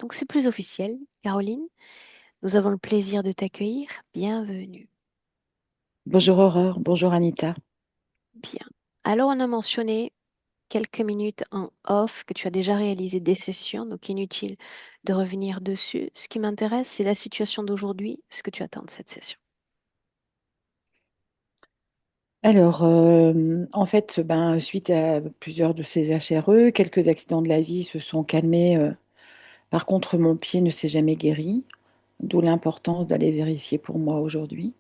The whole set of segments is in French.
Donc c'est plus officiel. Caroline, nous avons le plaisir de t'accueillir. Bienvenue. Bonjour Aurore, bonjour Anita. Bien. Alors on a mentionné quelques minutes en off que tu as déjà réalisé des sessions, donc inutile de revenir dessus. Ce qui m'intéresse, c'est la situation d'aujourd'hui, ce que tu attends de cette session. Alors, en fait, suite à plusieurs de ces HRE, quelques accidents de la vie se sont calmés. Par contre, mon pied ne s'est jamais guéri, d'où l'importance d'aller vérifier pour moi aujourd'hui.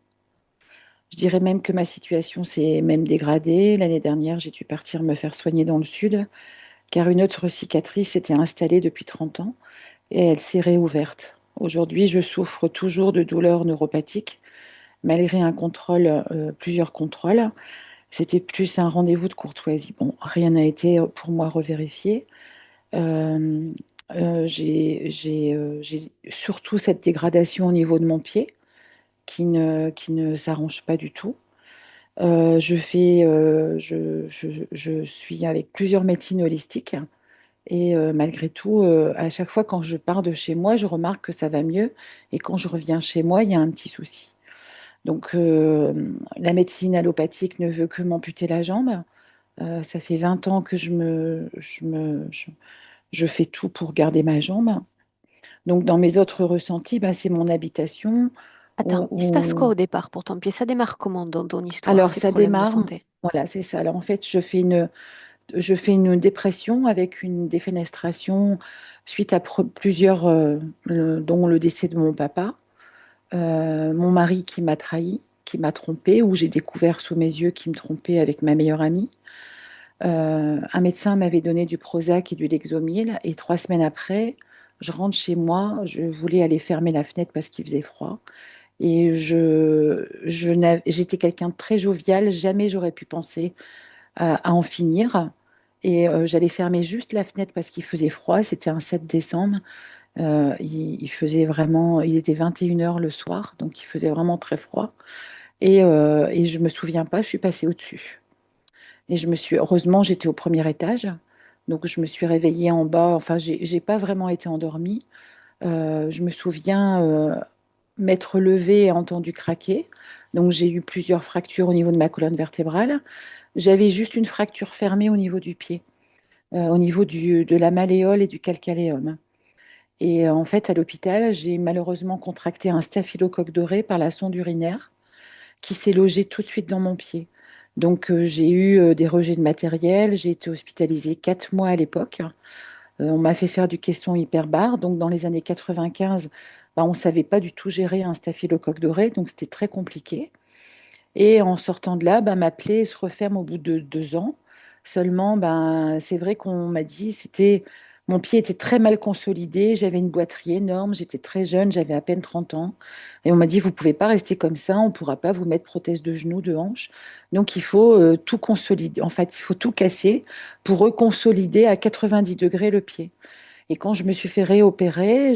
Je dirais même que ma situation s'est même dégradée. L'année dernière, j'ai dû partir me faire soigner dans le sud, car une autre cicatrice s'était installée depuis 30 ans et elle s'est réouverte. Aujourd'hui, je souffre toujours de douleurs neuropathiques, malgré un contrôle, plusieurs contrôles. C'était plus un rendez-vous de courtoisie. Bon, rien n'a été pour moi revérifié. Euh, j'ai surtout cette dégradation au niveau de mon pied qui ne s'arrange pas du tout. Je suis avec plusieurs médecines holistiques et malgré tout, à chaque fois quand je pars de chez moi, je remarque que ça va mieux et quand je reviens chez moi, il y a un petit souci. Donc, la médecine allopathique ne veut que m'amputer la jambe. Ça fait 20 ans que je fais tout pour garder ma jambe. Donc, dans mes autres ressentis, c'est mon habitation. Attends, il se passe quoi où- au départ pour ton pied? Ça démarre comment dans ton histoire, Alors, ces ça problèmes de démarre. santé? Voilà, c'est ça. Alors, en fait, je fais une dépression avec une défenestration suite à plusieurs, dont le décès de mon papa, mon mari qui m'a trahi, qui m'a trompée, où j'ai découvert sous mes yeux qu'il me trompait avec ma meilleure amie. Un médecin m'avait donné du Prozac et du Lexomil, et 3 semaines après, je rentre chez moi, je voulais aller fermer la fenêtre parce qu'il faisait froid. Et j'étais quelqu'un de très jovial, jamais j'aurais pu penser à en finir. Et j'allais fermer juste la fenêtre parce qu'il faisait froid, c'était un 7 décembre. Il faisait vraiment, il était 21 heures le soir, donc il faisait vraiment très froid. Et je me souviens pas, je suis passée au-dessus. Et heureusement, j'étais au premier étage. Donc, je me suis réveillée en bas. Enfin, j'ai pas vraiment été endormie. Je me souviens m'être levée et entendu craquer. Donc, j'ai eu plusieurs fractures au niveau de ma colonne vertébrale. J'avais juste une fracture fermée au niveau du pied, au niveau de la malléole et du calcanéum. Et en fait, à l'hôpital, j'ai malheureusement contracté un staphylocoque doré par la sonde urinaire qui s'est logé tout de suite dans mon pied. Donc, j'ai eu des rejets de matériel. J'ai été hospitalisée 4 mois à l'époque. On m'a fait faire du caisson hyperbare. Donc, dans les années 95, on ne savait pas du tout gérer un staphylocoque doré. Donc, c'était très compliqué. Et en sortant de là, ma plaie se referme au bout de 2 ans. Seulement, c'est vrai qu'on m'a dit, mon pied était très mal consolidé, j'avais une boiterie énorme, j'étais très jeune, j'avais à peine 30 ans. Et on m'a dit, vous ne pouvez pas rester comme ça, on ne pourra pas vous mettre prothèse de genou, de hanche. Donc, il faut tout consolider. En fait, il faut tout casser pour reconsolider à 90 degrés le pied. Et quand je me suis fait réopérer,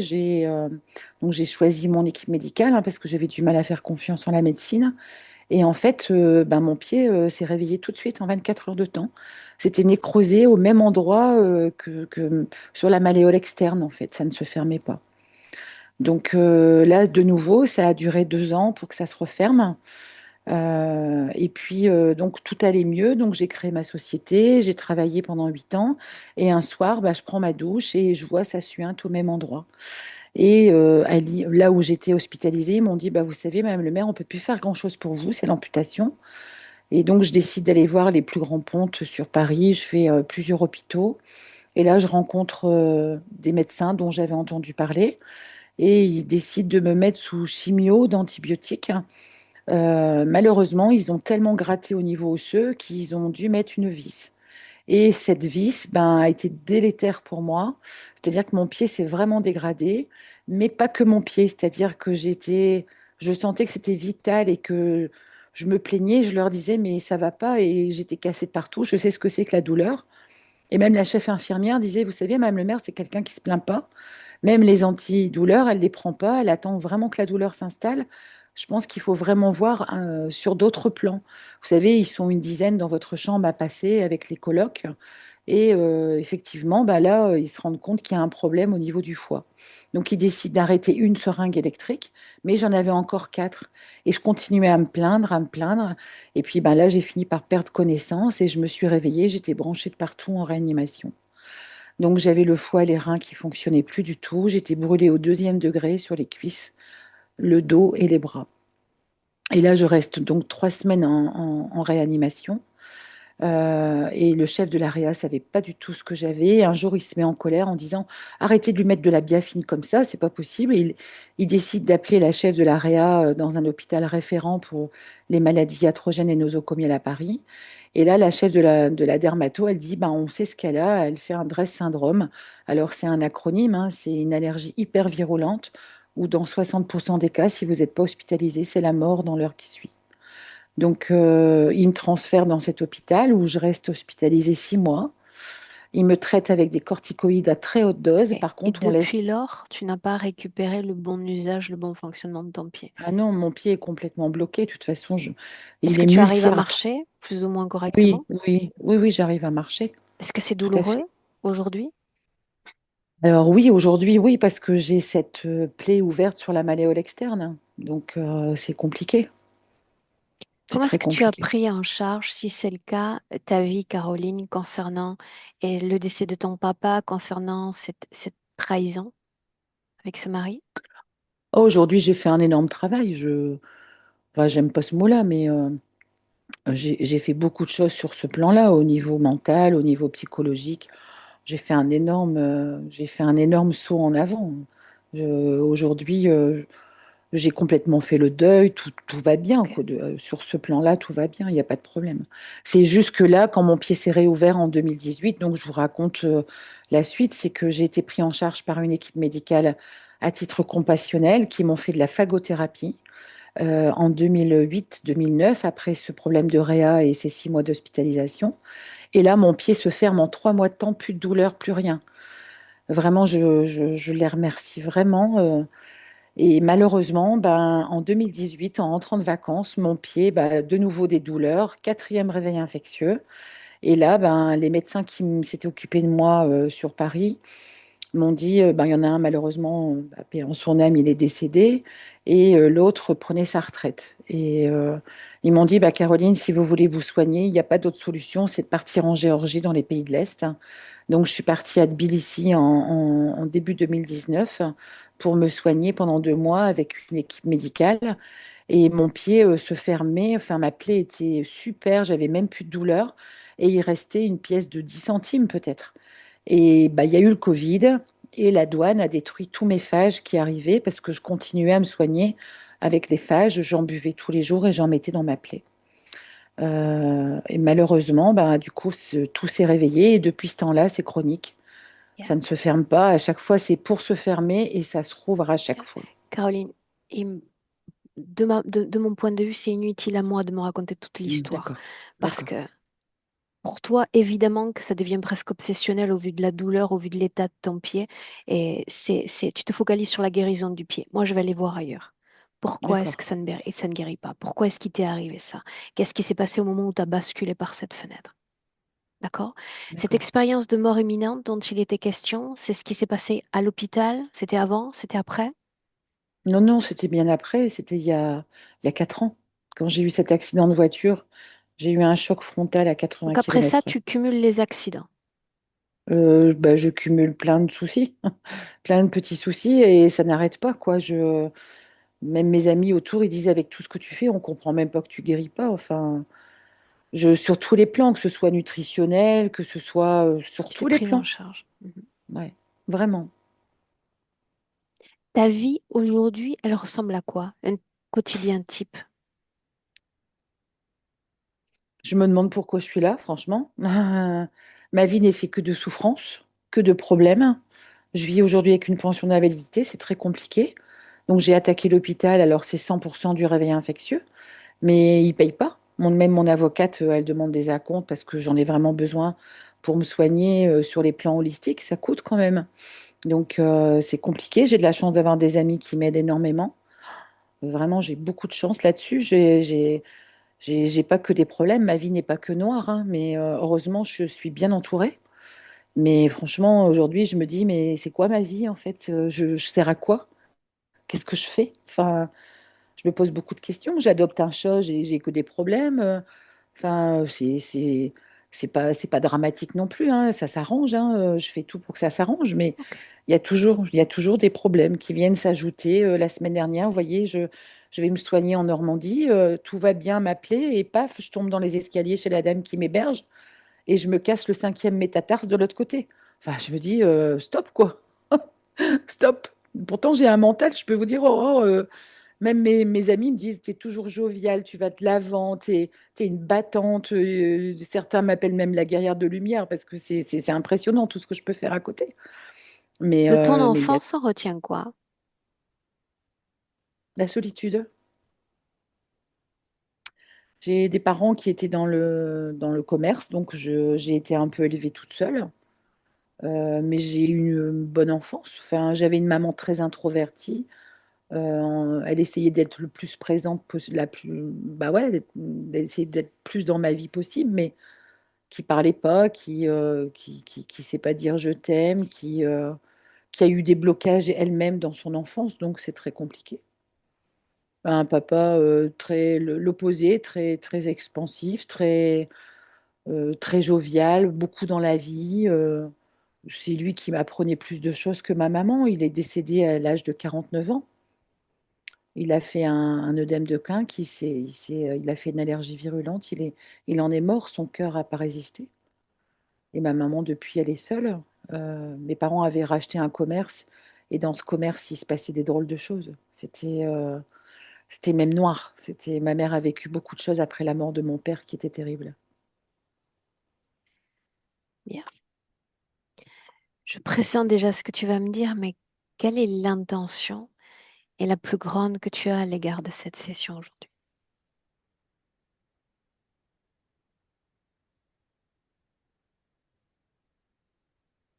donc j'ai choisi mon équipe médicale, hein, parce que j'avais du mal à faire confiance en la médecine. Et en fait, mon pied s'est réveillé tout de suite en 24 heures de temps. C'était nécrosé au même endroit que sur la malléole externe, en fait. Ça ne se fermait pas. Donc là, de nouveau, ça a duré 2 ans pour que ça se referme. Et puis, donc, tout allait mieux. Donc, j'ai créé ma société. J'ai travaillé pendant 8 ans. Et un soir, je prends ma douche et je vois ça suinte au même endroit. Et là où j'étais hospitalisée, ils m'ont dit, vous savez, Madame le maire, on ne peut plus faire grand-chose pour vous, c'est l'amputation. Et donc, je décide d'aller voir les plus grands pontes sur Paris. Je fais plusieurs hôpitaux. Et là, je rencontre des médecins dont j'avais entendu parler. Et ils décident de me mettre sous chimio d'antibiotiques. Malheureusement, ils ont tellement gratté au niveau osseux qu'ils ont dû mettre une vis. Et cette vis, a été délétère pour moi. C'est-à-dire que mon pied s'est vraiment dégradé, mais pas que mon pied. C'est-à-dire que je sentais que c'était vital et que je me plaignais. Je leur disais, mais ça va pas et j'étais cassée de partout. Je sais ce que c'est que la douleur. Et même la chef infirmière disait, vous savez, Madame le maire, c'est quelqu'un qui se plaint pas. Même les antidouleurs, elle les prend pas. Elle attend vraiment que la douleur s'installe. Je pense qu'il faut vraiment voir sur d'autres plans. Vous savez, ils sont une dizaine dans votre chambre à passer avec les colocs. Et effectivement, bah là, ils se rendent compte qu'il y a un problème au niveau du foie. Donc, ils décident d'arrêter une seringue électrique, mais j'en avais encore quatre. Et je continuais à me plaindre, à me plaindre. Et puis, bah là, j'ai fini par perdre connaissance et je me suis réveillée. J'étais branchée de partout en réanimation. Donc, j'avais le foie et les reins qui fonctionnaient plus du tout. J'étais brûlée au deuxième degré sur les cuisses, le dos et les bras. Et là, je reste donc 3 semaines en réanimation. Et le chef de l'AREA savait pas du tout ce que j'avais. Un jour, il se met en colère en disant: Arrêtez de lui mettre de la biafine comme ça, c'est pas possible. Et il décide d'appeler la chef de l'AREA dans un hôpital référent pour les maladies iatrogènes et nosocomiales à Paris. Et là, la chef de la dermato, elle dit: ben, on sait ce qu'elle a, elle fait un DRESS syndrome. Alors, c'est un acronyme, hein, c'est une allergie hyper virulente où, dans 60% des cas, si vous n'êtes pas hospitalisé, c'est la mort dans l'heure qui suit. Donc, il me transfère dans cet hôpital où je reste hospitalisée 6 mois. Il me traite avec des corticoïdes à très haute dose. Et, Par et contre, on laisse. depuis lors, tu n'as pas récupéré le bon usage, le bon fonctionnement de ton pied. Ah non, mon pied est complètement bloqué. De toute façon, Est-ce il que est tu arrives à multi-arthro. marcher plus ou moins Oui, correctement? oui, oui, oui, j'arrive à marcher. Est-ce que c'est Tout à fait. douloureux aujourd'hui? Alors oui, aujourd'hui, oui, parce que j'ai cette plaie ouverte sur la malléole externe. Donc, c'est compliqué. C'est Comment est-ce très que tu as compliqué. pris en charge, si c'est le cas, ta vie, Caroline, concernant le décès de ton papa, concernant cette trahison avec ce mari? Oh, aujourd'hui, j'ai fait un énorme travail. Enfin, j'aime pas ce mot-là, mais j'ai fait beaucoup de choses sur ce plan-là, au niveau mental, au niveau psychologique. J'ai fait un énorme saut en avant. Aujourd'hui, j'ai complètement fait le deuil, tout va bien, Ok. quoi. Sur ce plan-là, tout va bien, il n'y a pas de problème. C'est juste que là, quand mon pied s'est réouvert en 2018, donc je vous raconte la suite, c'est que j'ai été pris en charge par une équipe médicale à titre compassionnel qui m'ont fait de la phagothérapie en 2008-2009, après ce problème de réa et ces 6 mois d'hospitalisation. Et là, mon pied se ferme en 3 mois de temps, plus de douleur, plus rien. Vraiment, je les remercie vraiment. Et malheureusement, ben, en 2018, en rentrant de vacances, mon pied, ben, de nouveau des douleurs, quatrième réveil infectieux. Et là, ben, les médecins qui s'étaient occupés de moi sur Paris m'ont dit, ben, il y en a un malheureusement, bah, paix en son âme, il est décédé, et l'autre prenait sa retraite. Et ils m'ont dit, bah, Caroline, si vous voulez vous soigner, il n'y a pas d'autre solution, c'est de partir en Géorgie, dans les pays de l'Est. Donc, je suis partie à Tbilissi en début 2019 pour me soigner pendant 2 mois avec une équipe médicale. Et mon pied se fermait, enfin, ma plaie était super, j'avais même plus de douleur. Et il restait une pièce de 10 centimes peut-être. Et bah, il y a eu le Covid et la douane a détruit tous mes phages qui arrivaient parce que je continuais à me soigner avec les phages. J'en buvais tous les jours et j'en mettais dans ma plaie. Et malheureusement, bah, du coup, tout s'est réveillé et depuis ce temps-là, c'est chronique. Yeah, Ça ne se ferme pas. À chaque fois, c'est pour se fermer et ça se rouvre à chaque yeah. fois. Caroline, de mon point de vue, c'est inutile à moi de me raconter toute l'histoire. D'accord, Parce d'accord, que pour toi, évidemment que ça devient presque obsessionnel au vu de la douleur, au vu de l'état de ton pied. Et tu te focalises sur la guérison du pied. Moi, je vais aller voir ailleurs. Pourquoi est-ce que d'accord, ça ne guérit pas? Pourquoi est-ce qu'il t'est arrivé ça? Qu'est-ce qui s'est passé au moment où tu as basculé par cette fenêtre? D'accord? Cette d'accord. expérience de mort imminente dont il était question, c'est ce qui s'est passé à l'hôpital? C'était avant? C'était après? Non, non, c'était bien après. C'était il y a 4 ans. Quand j'ai eu cet accident de voiture, j'ai eu un choc frontal à 80 Donc après ça, km/h. tu cumules les accidents. Bah, je cumule plein de soucis, plein de petits soucis et ça n'arrête pas, quoi. Même mes amis autour, ils disent avec tout ce que tu fais, on comprend même pas que tu guéris pas. Enfin, sur tous les plans, que ce soit nutritionnel, que ce soit sur Tu t'es tous les prise en plans. charge. Mhm. Ouais, vraiment. Ta vie aujourd'hui, elle ressemble à quoi? Un quotidien type. Je me demande pourquoi je suis là, franchement. Ma vie n'est fait que de souffrances, que de problèmes. Je vis aujourd'hui avec une pension d'invalidité, c'est très compliqué. Donc j'ai attaqué l'hôpital, alors c'est 100% du réveil infectieux, mais ils ne payent pas. Même mon avocate, elle demande des acomptes parce que j'en ai vraiment besoin pour me soigner sur les plans holistiques. Ça coûte quand même. Donc c'est compliqué. J'ai de la chance d'avoir des amis qui m'aident énormément. Vraiment, j'ai beaucoup de chance là-dessus. J'ai pas que des problèmes. Ma vie n'est pas que noire, hein, mais heureusement, je suis bien entourée. Mais franchement, aujourd'hui, je me dis, mais c'est quoi ma vie en fait? Je sers à quoi? Qu'est-ce que je fais? Enfin, je me pose beaucoup de questions. J'adopte un chat, j'ai que des problèmes. Enfin, c'est pas dramatique non plus, hein. Ça s'arrange, hein. Je fais tout pour que ça s'arrange, mais Ok. il y a toujours des problèmes qui viennent s'ajouter. La semaine dernière, vous voyez, je vais me soigner en Normandie. Tout va bien m'appeler et paf, je tombe dans les escaliers chez la dame qui m'héberge et je me casse le cinquième métatarse de l'autre côté. Enfin, je me dis, stop quoi, stop. Pourtant, j'ai un mental, je peux vous dire, même mes amis me disent, tu es toujours joviale, tu vas de l'avant, tu es une battante. Certains m'appellent même la guerrière de lumière parce que c'est impressionnant tout ce que je peux faire à côté. De ton Mais il y a enfance, on retient quoi? la solitude. J'ai des parents qui étaient dans le commerce, donc j'ai été un peu élevée toute seule. Mais j'ai eu une bonne enfance. Enfin, j'avais une maman très introvertie. Elle essayait d'être le plus présente, la plus, bah ouais, d'essayer d'être plus dans ma vie possible, mais qui parlait pas, qui sait pas dire je t'aime, qui a eu des blocages elle-même dans son enfance, donc c'est très compliqué. Un papa très l'opposé, très expansif, très jovial, beaucoup dans la vie. C'est lui qui m'apprenait plus de choses que ma maman. Il est décédé à l'âge de 49 ans. Il a fait un œdème de quin il a fait une allergie virulente. Il en est mort, son cœur n'a pas résisté. Et ma maman, depuis, elle est seule. Mes parents avaient racheté un commerce et dans ce commerce, il se passait des drôles de choses. C'était même noir. Ma mère a vécu beaucoup de choses après la mort de mon père qui était terrible. Bien. Je pressens déjà ce que tu vas me dire, mais quelle est l'intention et la plus grande que tu as à l'égard de cette session aujourd'hui?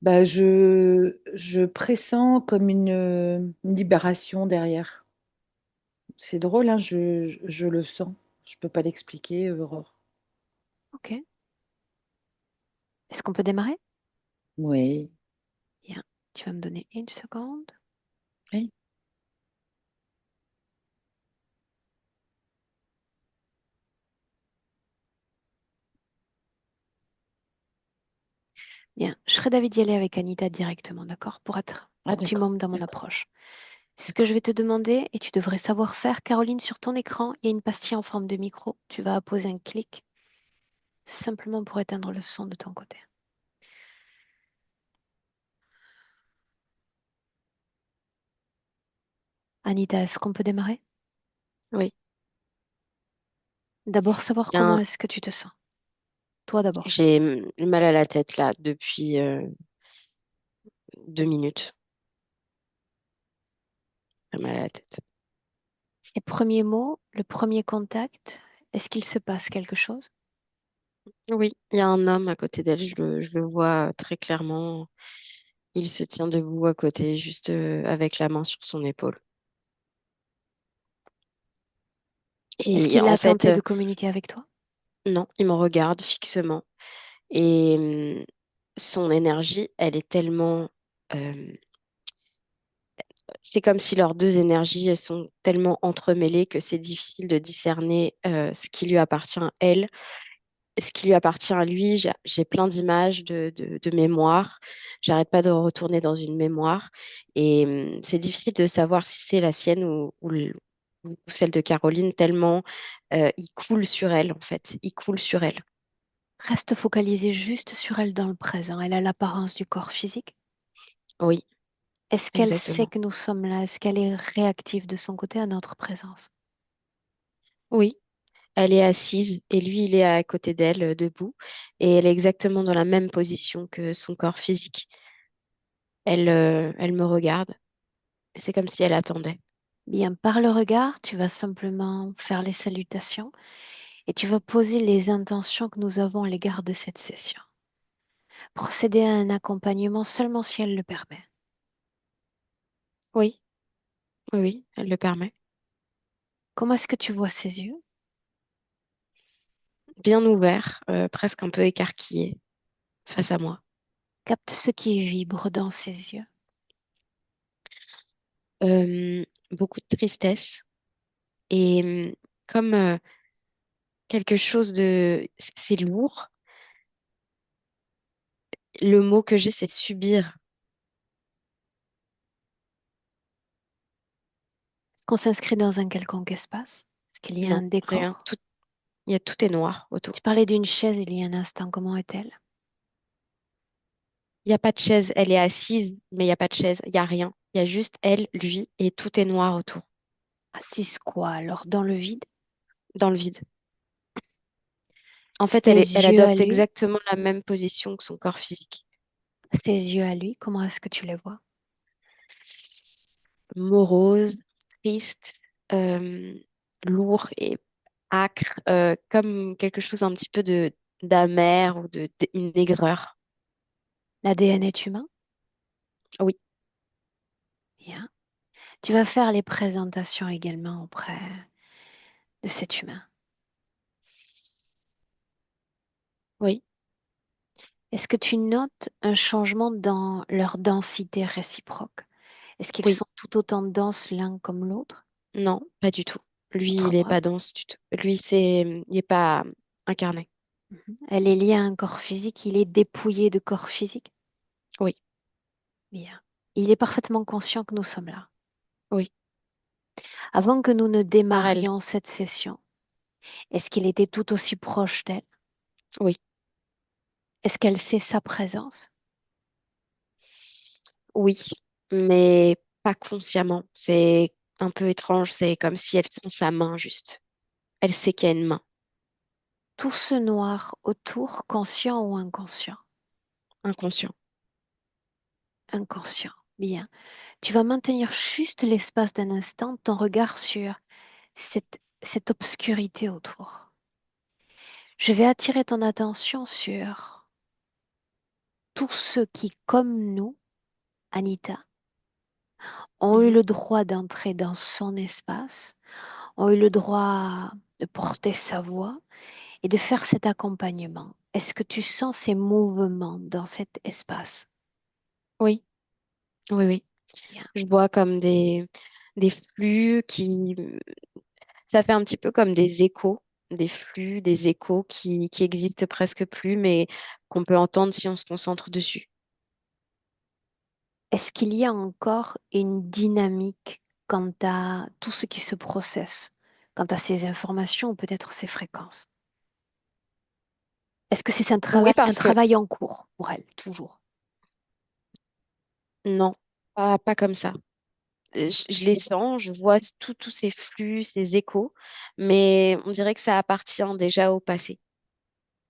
Bah, je pressens comme une libération derrière. C'est drôle, hein, je le sens. Je peux pas l'expliquer, Aurore. Ok. Est-ce qu'on peut démarrer? Oui. Bien. Tu vas me donner une seconde. Oui. Bien. Je serais d'avis d'y aller avec Anita directement, d'accord? Pour être Ah, d'accord, optimum dans mon d'accord, approche. Ce que je d'accord. vais te demander, et tu devrais savoir faire, Caroline, sur ton écran, il y a une pastille en forme de micro. Tu vas apposer un clic simplement pour éteindre le son de ton côté. Anita, est-ce qu'on peut démarrer? Oui, D'abord, savoir comment bien, est-ce que tu te sens. Toi d'abord. j'ai mal à la tête là depuis 2 minutes. J'ai mal à la tête. Ces premiers mots, le premier contact, est-ce qu'il se passe quelque chose? Oui, il y a un homme à côté d'elle, je le vois très clairement. Il se tient debout à côté, juste avec la main sur son épaule. Est-ce Et qu'il en a fait, tenté de communiquer avec toi? non, il me regarde fixement. Et son énergie, elle est tellement... euh, c'est comme si leurs deux énergies, elles sont tellement entremêlées que c'est difficile de discerner ce qui lui appartient à elle, ce qui lui appartient à lui. J'ai plein d'images de mémoire. J'arrête pas de retourner dans une mémoire. Et c'est difficile de savoir si c'est la sienne ou celle de Caroline, tellement il coule sur elle, en fait. Il coule sur elle. Reste focalisé juste sur elle dans le présent. Elle a l'apparence du corps physique. Oui, Est-ce qu'elle sait exactement. que nous sommes là? Est-ce qu'elle est réactive de son côté à notre présence? Oui, elle est assise et lui, il est à côté d'elle, debout. Et elle est exactement dans la même position que son corps physique. Elle me regarde. C'est comme si elle attendait. Bien, par le regard, tu vas simplement faire les salutations et tu vas poser les intentions que nous avons à l'égard de cette session. Procéder à un accompagnement seulement si elle le permet. Oui, oui, oui, elle le permet. Comment est-ce que tu vois ses yeux? Bien ouvert, presque un peu écarquillé face à moi. Capte ce qui vibre dans ses yeux. Beaucoup de tristesse et comme quelque chose de... C'est lourd. Le mot que j'ai, c'est subir. Est-ce qu'on s'inscrit dans un quelconque espace? Est-ce qu'il y a un Non, rien. décor? Tout, tout est noir Tu autour. parlais d'une chaise il y a un instant. Comment est-elle? Il n'y a pas de chaise. Elle est assise, mais il n'y a pas de chaise. Il n'y a rien. Il y a juste elle, lui, et tout est noir autour, Assise quoi alors? Dans le vide? dans le vide. En fait, Ses elle yeux à adopte lui? exactement la même position que son corps physique. Ses yeux à lui, comment est-ce que tu les vois? Morose, triste, euh, lourd et âcre, comme quelque chose un petit peu de d'amer ou de une aigreur. L'ADN est humain? Oui, Bien. Tu vas faire les présentations également auprès de cet humain. oui, Est-ce que tu notes un changement dans leur densité réciproque? Est-ce qu'ils oui, sont tout autant denses l'un comme l'autre? non, pas du tout. Lui, il est Montre-moi. pas dense du tout. Lui, il est pas incarné. Mhm. Elle est liée à un corps physique, il est dépouillé de corps physique. Oui, Bien. Il est parfaitement conscient que nous sommes là. oui, Avant que nous ne par elle. démarrions cette session, est-ce qu'il était tout aussi proche d'elle? Oui, Est-ce qu'elle sait sa présence? oui, mais pas consciemment. C'est un peu étrange. C'est comme si elle sent sa main juste. Elle sait qu'il y a une main, Tout ce noir autour, conscient ou inconscient? inconscient. Inconscient. Bien. Tu vas maintenir juste l'espace d'un instant, ton regard sur cette obscurité autour. Je vais attirer ton attention sur tous ceux qui, comme nous, Anita, ont eu Mhm. le droit d'entrer dans son espace, ont eu le droit de porter sa voix et de faire cet accompagnement. Est-ce que tu sens ces mouvements dans cet espace? Oui, oui, oui. Bien. Je vois comme des flux qui, ça fait un petit peu comme des échos, des flux, des échos qui existent presque plus, mais qu'on peut entendre si on se concentre dessus. Est-ce qu'il y a encore une dynamique quant à tout ce qui se processe, quant à ces informations ou peut-être ces fréquences? Est-ce que c'est Oui, un parce que travail en cours pour elle, toujours? non, pas comme ça. Je les sens, je vois tous ces flux, ces échos, mais on dirait que ça appartient déjà au passé.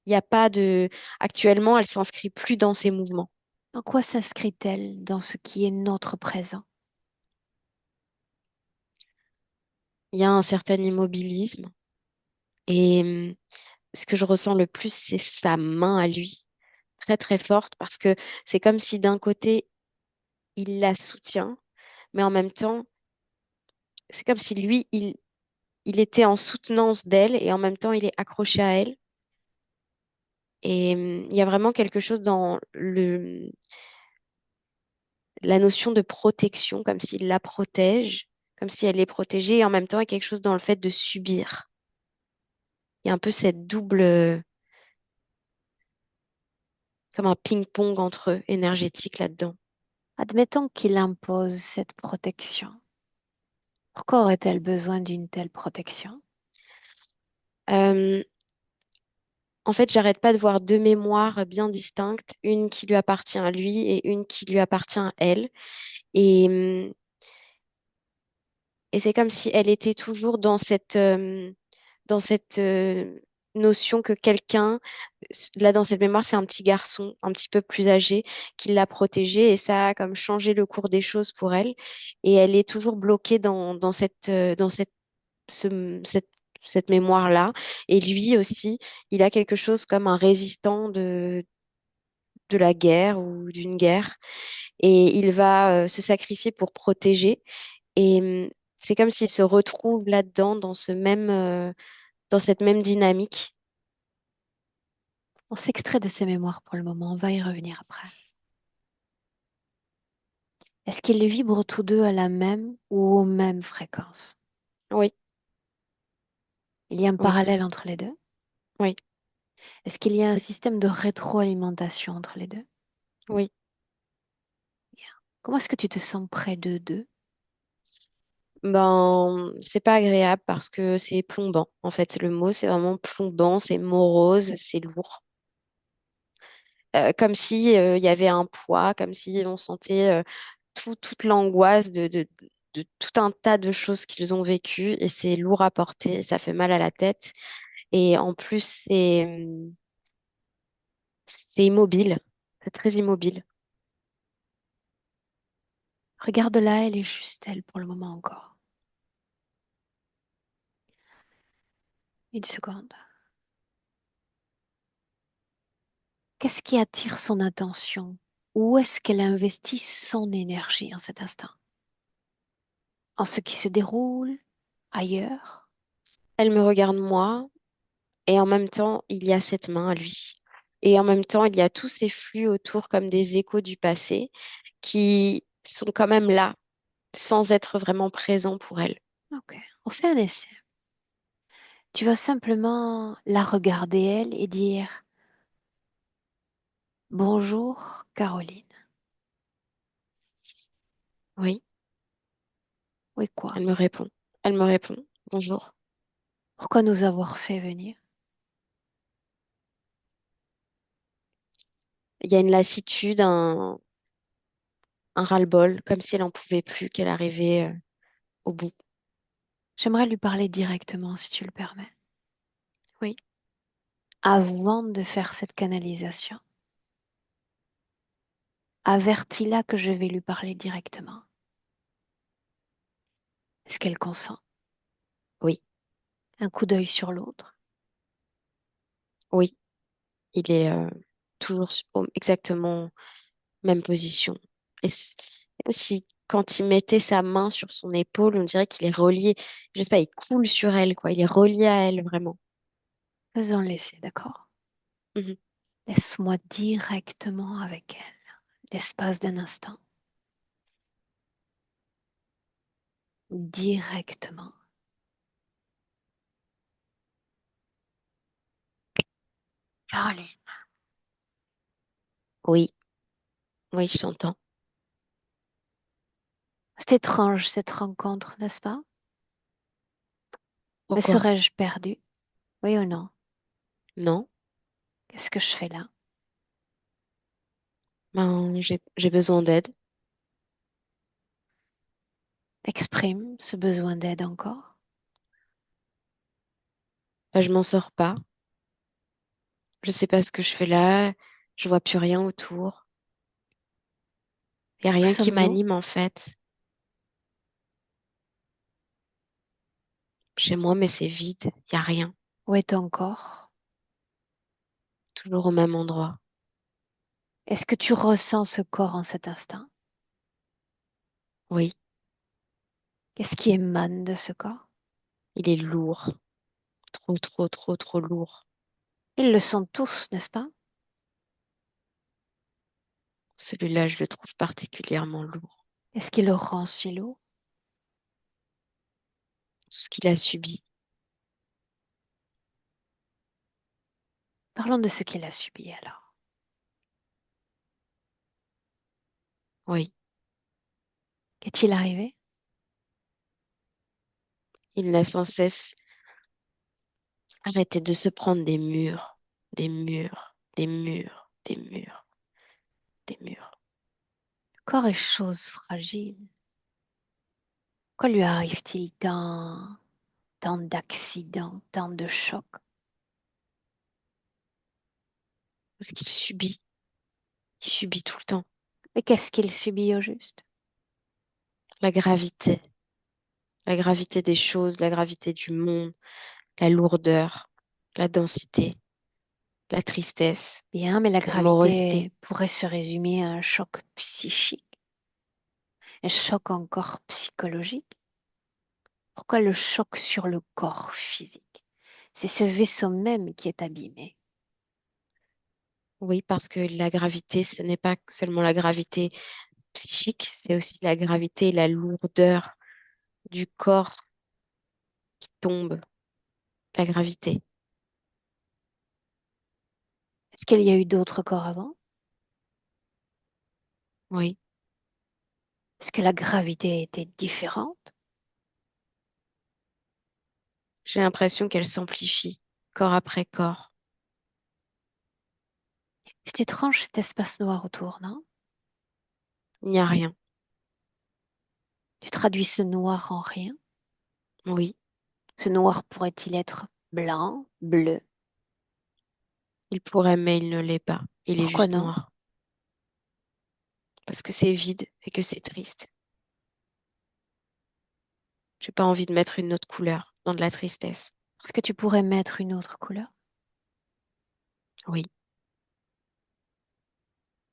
Il n'y a pas de... Actuellement, elle s'inscrit plus dans ces mouvements. En quoi s'inscrit-elle dans ce qui est notre présent? Il y a un certain immobilisme et ce que je ressens le plus, c'est sa main à lui, très très forte, parce que c'est comme si d'un côté, il la soutient, mais en même temps, c'est comme si lui, il était en soutenance d'elle et en même temps, il est accroché à elle. Et il y a vraiment quelque chose dans la notion de protection, comme s'il la protège, comme si elle est protégée, et en même temps, il y a quelque chose dans le fait de subir. Il y a un peu cette double, comme un ping-pong entre eux, énergétique là-dedans. Admettons qu'il impose cette protection. Pourquoi aurait-elle besoin d'une telle protection? Euh, En fait, j'arrête pas de voir deux mémoires bien distinctes, une qui lui appartient à lui et une qui lui appartient à elle. Et, et c'est comme si elle était toujours dans cette notion que quelqu'un, là dans cette mémoire, c'est un petit garçon un petit peu plus âgé qui l'a protégée et ça a comme changé le cours des choses pour elle. Et elle est toujours bloquée dans cette, cette mémoire-là. Et lui aussi, il a quelque chose comme un résistant de la guerre ou d'une guerre et il va se sacrifier pour protéger. Et c'est comme s'il se retrouve là-dedans, dans cette même dynamique. On s'extrait de ses mémoires pour le moment, on va y revenir après. Est-ce qu'ils vibrent tous deux à la même ou aux mêmes fréquences? Oui, Il y a un oui, parallèle entre les deux? oui, Est-ce qu'il y a un système de rétroalimentation entre les deux? oui. Bien. Comment est-ce que tu te sens près d'eux deux? Ben, c'est pas agréable parce que c'est plombant. En fait, le mot, c'est vraiment plombant, c'est morose, c'est lourd. Comme si, il y avait un poids, comme si on sentait toute l'angoisse de tout un tas de choses qu'ils ont vécues et c'est lourd à porter, ça fait mal à la tête. Et en plus, c'est immobile, c'est très immobile. Regarde-la, elle est juste elle pour le moment encore. Une seconde. Qu'est-ce qui attire son attention? Où est-ce qu'elle investit son énergie en cet instant? En ce qui se déroule ailleurs? Elle me regarde moi et en même temps, il y a cette main à lui. Et en même temps, il y a tous ces flux autour comme des échos du passé qui sont quand même là, sans être vraiment présents pour elle. Ok, on fait un essai. Tu vas simplement la regarder elle et dire bonjour Caroline. Oui, Oui quoi? elle me répond. Elle me répond. Bonjour. Pourquoi nous avoir fait venir? Il y a une lassitude, un ras-le-bol, comme si elle en pouvait plus, qu'elle arrivait au bout. J'aimerais lui parler directement si tu le permets. Oui, Avant de faire cette canalisation, avertis-la que je vais lui parler directement. Est-ce qu'elle consent? oui, Un coup d'œil sur l'autre. oui. Il est toujours exactement même position. Et aussi, quand il mettait sa main sur son épaule, on dirait qu'il est relié. Je sais pas, il coule sur elle, quoi. Il est relié à elle, vraiment. Faisons l'essai, d'accord? Mhm. Laisse-moi directement avec elle, l'espace d'un instant. Directement. Caroline. Oui, oui, je t'entends. C'est étrange cette rencontre, n'est-ce pas? Me Pourquoi? serais-je perdue? Oui ou non? Non? Qu'est-ce que je fais là? Ben, j'ai besoin d'aide. Exprime ce besoin d'aide encore. Ben, je m'en sors pas. Je sais pas ce que je fais là. Je vois plus rien autour. Il y a Où rien qui sommes-nous? m'anime, en fait. Chez moi, mais c'est vide. Il y a rien. Où est ton corps? Toujours au même endroit. Est-ce que tu ressens ce corps en cet instant? Oui, Qu'est-ce qui émane de ce corps? il est lourd. Trop, trop, trop, trop lourd. Ils le sont tous, n'est-ce pas? Celui-là, je le trouve particulièrement lourd. Est-ce qu'il le rend si lourd? Tout ce qu'il a subi. Parlons de ce qu'il a subi alors. Oui, Qu'est-il arrivé? il n'a sans cesse arrêté de se prendre des murs, des murs, des murs, des murs, des murs. Le corps est chose fragile. Pourquoi lui arrive-t-il tant d'accidents, tant de chocs? Parce qu'il subit. Il subit tout le temps. Mais qu'est-ce qu'il subit au juste? La gravité. La gravité des choses, la gravité du monde, la lourdeur, la densité, la tristesse, Bien, mais la la morosité. gravité pourrait se résumer à un choc psychique, un choc encore psychologique. Pourquoi le choc sur le corps physique? C'est ce vaisseau même qui est abîmé. Oui, parce que la gravité, ce n'est pas seulement la gravité psychique, c'est aussi la gravité et la lourdeur du corps qui tombe, la gravité. Est-ce qu'il y a eu d'autres corps avant? Oui, Est-ce que la gravité était différente? j'ai l'impression qu'elle s'amplifie, corps après corps. C'est étrange cet espace noir autour, non? Il n'y a rien. Tu traduis ce noir en rien? Oui, Ce noir pourrait-il être blanc, bleu? il pourrait, mais il ne l'est pas. Il est Pourquoi juste non? noir. Parce que c'est vide et que c'est triste. J'ai pas envie de mettre une autre couleur dans de la tristesse. Est-ce que tu pourrais mettre une autre couleur? Oui,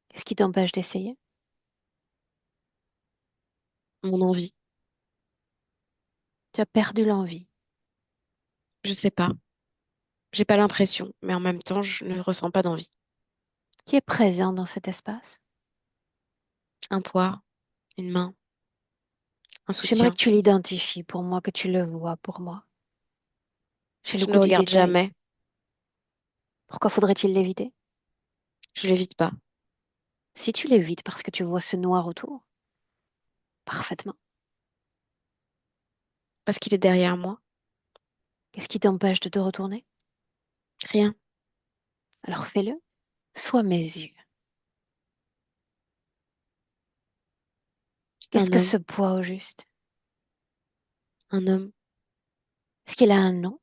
Qu'est-ce qui t'empêche d'essayer? mon envie. Tu as perdu l'envie. Je sais pas. J'ai pas l'impression, mais en même temps, je ne ressens pas d'envie. Qui est présent dans cet espace? Un poids, une main, un J'aimerais que soutien. tu l'identifies pour moi, que tu le vois pour moi. J'ai le Je ne goût le du regarde détail. jamais. Pourquoi faudrait-il l'éviter? Je l'évite pas. Si tu l'évites parce que tu vois ce noir autour, parfaitement. Parce qu'il est derrière moi. Qu'est-ce qui t'empêche de te retourner? Rien. Alors fais-le. Sois mes yeux. C'est Qu'est-ce un que homme. ce poids au juste? Un homme. Est-ce qu'il a un nom?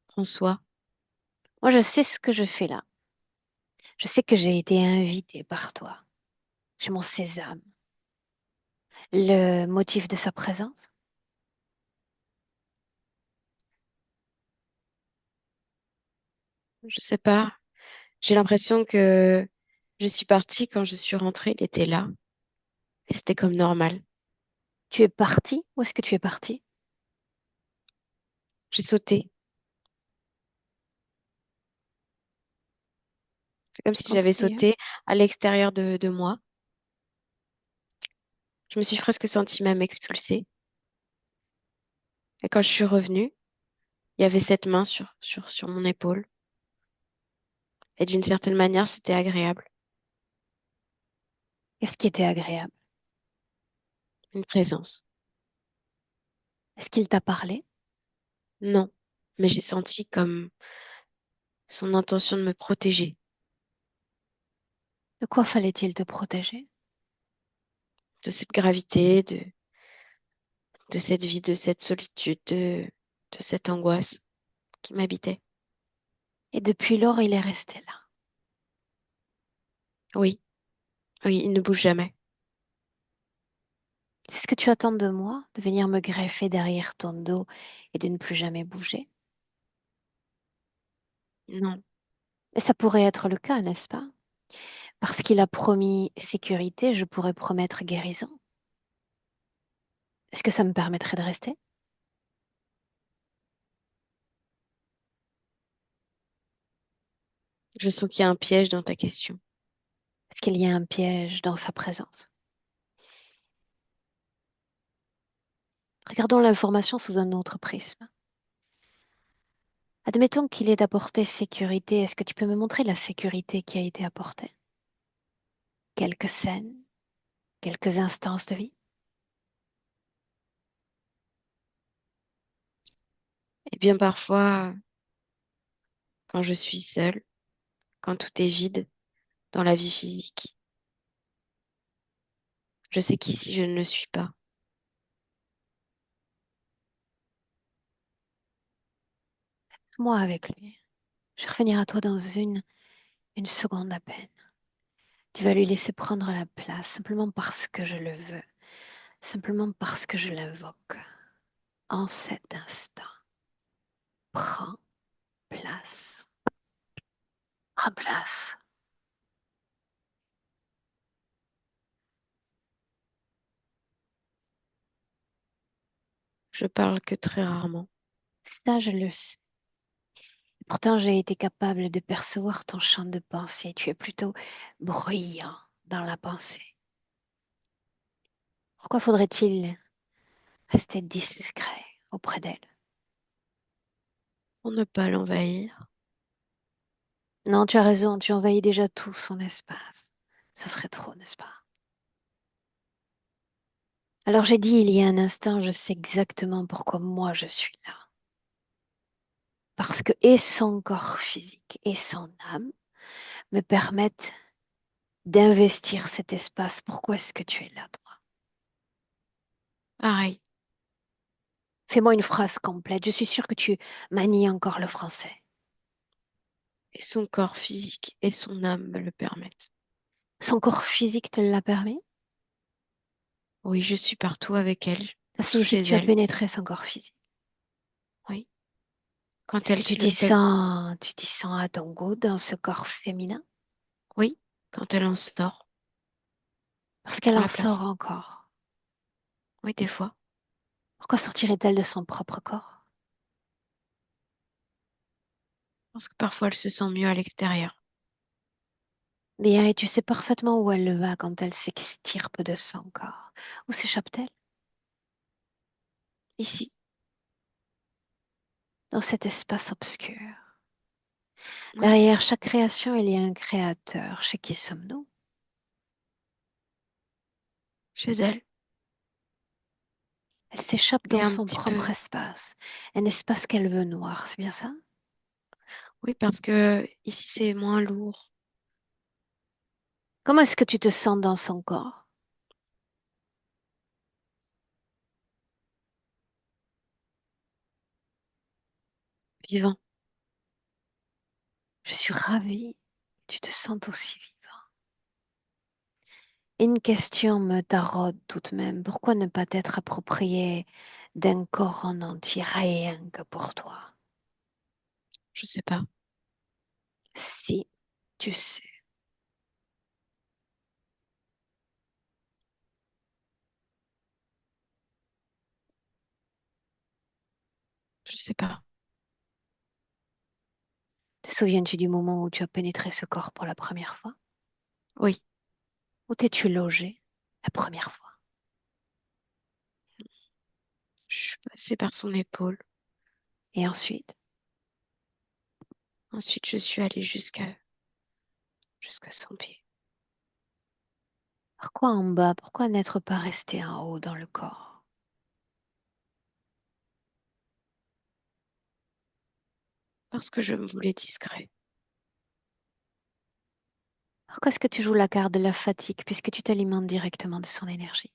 François. Moi, je sais ce que je fais là. Je sais que j'ai été invitée par toi. J'ai mon sésame. Le motif de sa présence? Je sais pas. J'ai l'impression que je suis partie quand je suis rentrée. Il était là. Et c'était comme normal. Tu es parti? Où est-ce que tu es parti? J'ai sauté. C'est comme si j'avais Continue. sauté à l'extérieur de moi. Je me suis presque sentie même expulsée. Et quand je suis revenue, il y avait cette main sur mon épaule. Et d'une certaine manière, c'était agréable. Qu'est-ce qui était agréable? Une présence. Est-ce qu'il t'a parlé? Non. Mais j'ai senti comme son intention de me protéger. De quoi fallait-il te protéger? De cette gravité, de cette vie, de cette solitude, de cette angoisse qui m'habitait. Et depuis lors, il est resté là. Oui, oui, il ne bouge jamais. C'est ce que tu attends de moi, de venir me greffer derrière ton dos et de ne plus jamais bouger? Non, Et ça pourrait être le cas, n'est-ce pas? Parce qu'il a promis sécurité, je pourrais promettre guérison. Est-ce que ça me permettrait de rester? je sens qu'il y a un piège dans ta question. Est-ce qu'il y a un piège dans sa présence? Regardons l'information sous un autre prisme. Admettons qu'il ait apporté sécurité. Est-ce que tu peux me montrer la sécurité qui a été apportée? Quelques scènes, quelques instances de vie? Et bien parfois, quand je suis seule, quand tout est vide dans la vie physique, je sais qu'ici je ne le suis pas. Moi avec lui. Je vais revenir à toi dans une seconde à peine. Tu vas lui laisser prendre la place simplement parce que je le veux, simplement parce que je l'invoque. En cet instant, prends place. Prends place. Je parle que très rarement. Ça, je le sais. Pourtant, j'ai été capable de percevoir ton champ de pensée. Tu es plutôt bruyant. dans la pensée. Pourquoi faudrait-il rester discret auprès d'elle? Pour ne pas l'envahir. Non, tu as raison, tu envahis déjà tout son espace. Ce serait trop, n'est-ce pas? Alors j'ai dit il y a un instant, je sais exactement pourquoi moi je suis là. Parce que et son corps physique et son âme me permettent d'investir cet espace. Pourquoi est-ce que tu es là, toi? Pareil. Fais-moi une phrase complète. Je suis sûre que tu manies encore le français. Et son corps physique et son âme me le permettent. Son corps physique te l'a permis? Oui, je suis partout avec elle, Ça partout signifie chez que tu as elle. pénétré son corps physique. Oui. Quand Est-ce elle que le fait, tu t'y sens à ton goût dans ce corps féminin? oui. Quand elle en sort, Parce qu'elle pour en la sort place. encore. Oui, des fois. Pourquoi sortirait-elle de son propre corps? Parce que parfois elle se sent mieux à l'extérieur. Bien, et tu sais parfaitement où elle va quand elle s'extirpe de son corps. Où s'échappe-t-elle? Ici, Dans cet espace obscur. oui, Derrière chaque création, il y a un créateur. Chez qui sommes-nous? chez elle. Elle s'échappe Et dans un son petit propre peu, espace. Un espace qu'elle veut noir, c'est bien ça? oui, parce que ici c'est moins lourd. Comment est-ce que tu te sens dans son corps? Vivant. Je suis ravie que tu te sentes aussi vivant. Une question me taraude tout de même. Pourquoi ne pas t'être approprié d'un corps en entier, rien que pour toi? Je sais pas. Si, tu sais. Je sais pas. Te souviens-tu du moment où tu as pénétré ce corps pour la première fois? Oui, Où t'es-tu logé la première fois? je suis passée par son épaule. Et ensuite, Ensuite, je suis allée jusqu'à son pied. pourquoi en bas? Pourquoi n'être pas resté en haut dans le corps? Parce que je me voulais discret. Pourquoi est-ce que tu joues la carte de la fatigue puisque tu t'alimentes directement de son énergie?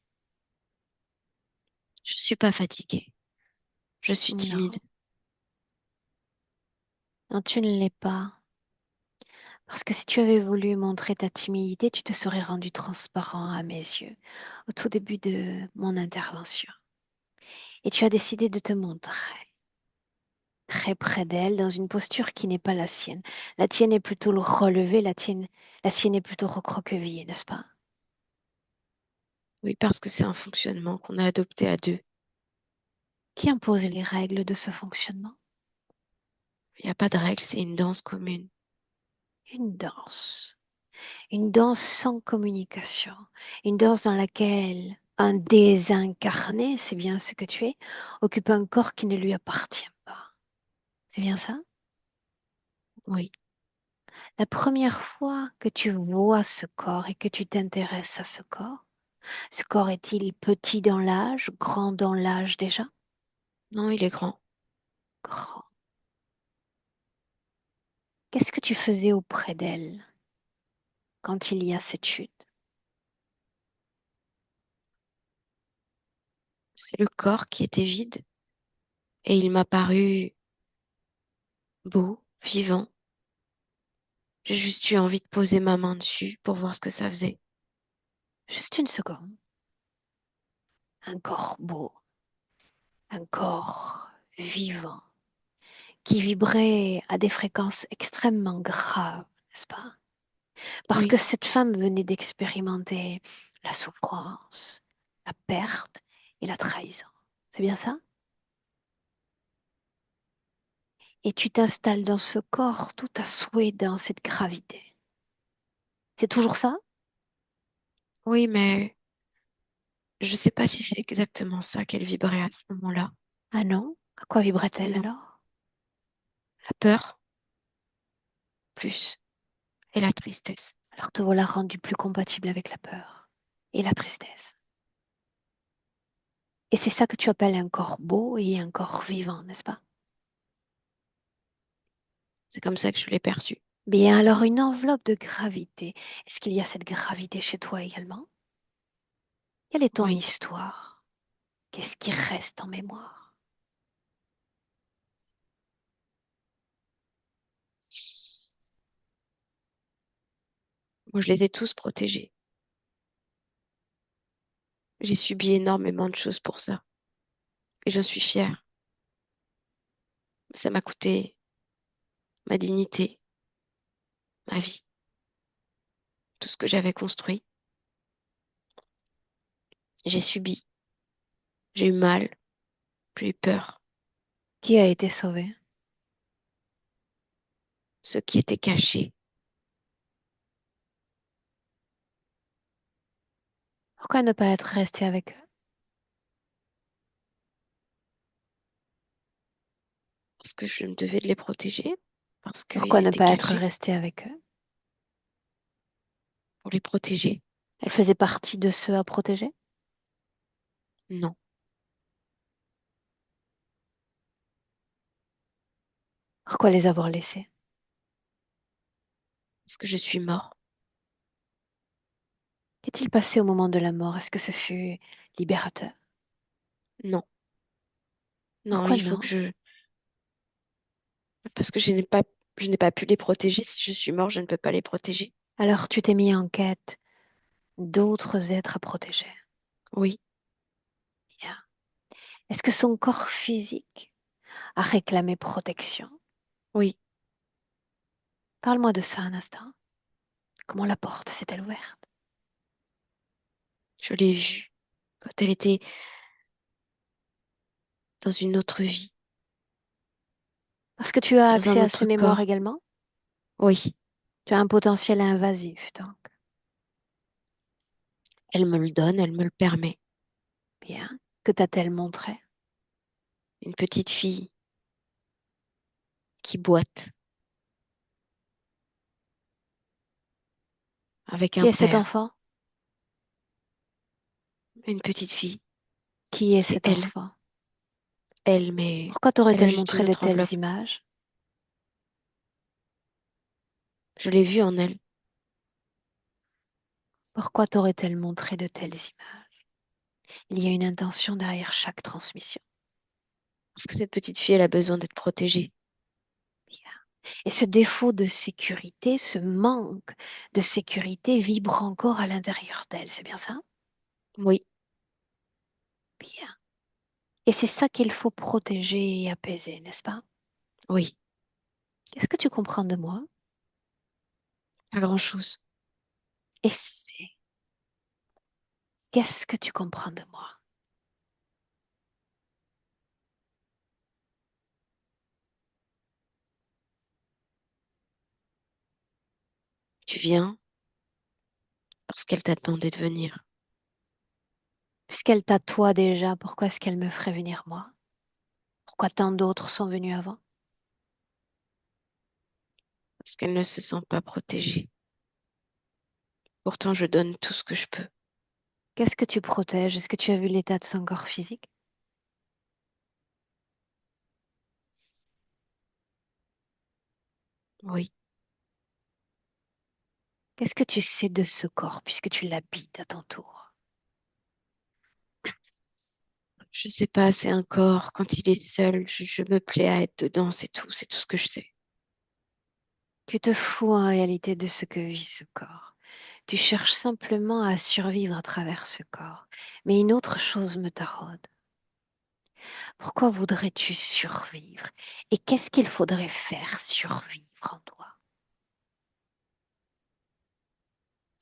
Je suis pas fatiguée. Je suis timide. Non, non, tu ne l'es pas. Parce que si tu avais voulu montrer ta timidité, tu te serais rendu transparent à mes yeux au tout début de mon intervention. Et tu as décidé de te montrer très près d'elle dans une posture qui n'est pas la sienne. La tienne est plutôt relevée, la sienne est plutôt recroquevillée, n'est-ce pas? Oui, parce que c'est un fonctionnement qu'on a adopté à deux. Qui impose les règles de ce fonctionnement? Il n'y a pas de règle, c'est une danse commune. Une danse. Une danse sans communication. Une danse dans laquelle un désincarné, c'est bien ce que tu es, occupe un corps qui ne lui appartient pas. C'est bien ça? Oui, La première fois que tu vois ce corps et que tu t'intéresses à ce corps est-il petit dans l'âge, grand dans l'âge déjà? non, il est grand. Grand. Qu'est-ce que tu faisais auprès d'elle quand il y a cette chute? C'est le corps qui était vide et il m'a paru beau, vivant. J'ai juste eu envie de poser ma main dessus pour voir ce que ça faisait. Juste une seconde. Un corps beau, un corps vivant, qui vibrait à des fréquences extrêmement graves, n'est-ce pas? Parce que Oui, cette femme venait d'expérimenter la souffrance, la perte et la trahison. C'est bien ça? Et tu t'installes dans ce corps tout à souhait dans cette gravité. C'est toujours ça? Oui, mais je sais pas si c'est exactement ça qu'elle vibrait à ce moment-là. Ah non? À quoi vibrait-elle Non, alors? la peur, plus, et la tristesse. Alors te voilà rendu plus compatible avec la peur et la tristesse. Et c'est ça que tu appelles un corps beau et un corps vivant, n'est-ce pas? C'est comme ça que je l'ai perçu. Bien, alors une enveloppe de gravité. Est-ce qu'il y a cette gravité chez toi également? Quelle est ton Oui, histoire? Qu'est-ce qui reste en mémoire? moi je les ai tous protégés. J'ai subi énormément de choses pour ça. Et je suis fière. Ça m'a coûté ma dignité, ma vie, tout ce que j'avais construit. J'ai subi, j'ai eu mal, j'ai eu peur. Qui a été sauvé? Ce qui était caché, Pourquoi ne pas être resté avec eux? parce que je me devais de les protéger, parce Pourquoi qu'ils ne étaient pas être cachés resté avec eux? pour les protéger. Elle faisait partie de ceux à protéger? Non, Pourquoi les avoir laissés? parce que je suis mort. Qu'est-il passé au moment de la mort? Est-ce que ce fut libérateur? Non, non, Pourquoi il faut que non? je, parce que je n'ai pas pu les protéger. Si je suis mort, je ne peux pas les protéger. Alors tu t'es mis en quête d'autres êtres à protéger. Oui, Bien. Est-ce que son corps physique a réclamé protection? oui, Parle-moi de ça un instant. Comment la porte s'est-elle ouverte? je l'ai vue quand elle était dans une autre vie, Parce que tu as dans accès un à ses autre mémoires corps. également? Oui, Tu as un potentiel invasif, donc. elle me le donne, elle me le permet. Bien. Que t'a-t-elle montré? Une petite fille qui boite avec Qui un est cet père, enfant? une petite fille. Qui est C'est cet enfant? elle, mais Pourquoi elle a t'aurait-elle juste montré une de autre telles enveloppe. images? Je l'ai vue en elle, Pourquoi t'aurait-elle montré de telles images? Il y a une intention derrière chaque transmission. parce que cette petite fille, elle a besoin d'être protégée. Bien. Et ce défaut de sécurité, ce manque de sécurité vibre encore à l'intérieur d'elle, c'est bien ça? Oui, Bien. Et c'est ça qu'il faut protéger et apaiser, n'est-ce pas? oui, Qu'est-ce que tu comprends de moi? pas grand-chose. Et c'est qu'est-ce que tu comprends de moi? Tu viens parce qu'elle t'a demandé de venir, Puisqu'elle t'a toi déjà, pourquoi est-ce qu'elle me ferait venir moi? Pourquoi tant d'autres sont venus avant? parce qu'elle ne se sent pas protégée. Pourtant, je donne tout ce que je peux. Qu'est-ce que tu protèges? Est-ce que tu as vu l'état de son corps physique? Oui, Qu'est-ce que tu sais de ce corps puisque tu l'habites à ton tour? je sais pas, c'est un corps. Quand il est seul, je me plais à être dedans, c'est tout ce que je sais. Tu te fous en réalité de ce que vit ce corps. Tu cherches simplement à survivre à travers ce corps. Mais une autre chose me taraude. Pourquoi voudrais-tu survivre? Et qu'est-ce qu'il faudrait faire survivre en toi?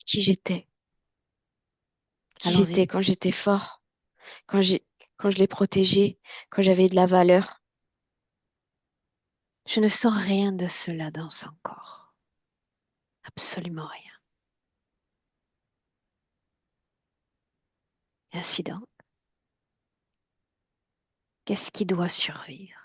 Qui j'étais, qui Allons-y. j'étais quand j'étais fort, quand quand je l'ai protégé, quand j'avais de la valeur. Je ne sens rien de cela dans son corps. Absolument rien. Ainsi donc, qu'est-ce qui doit survivre?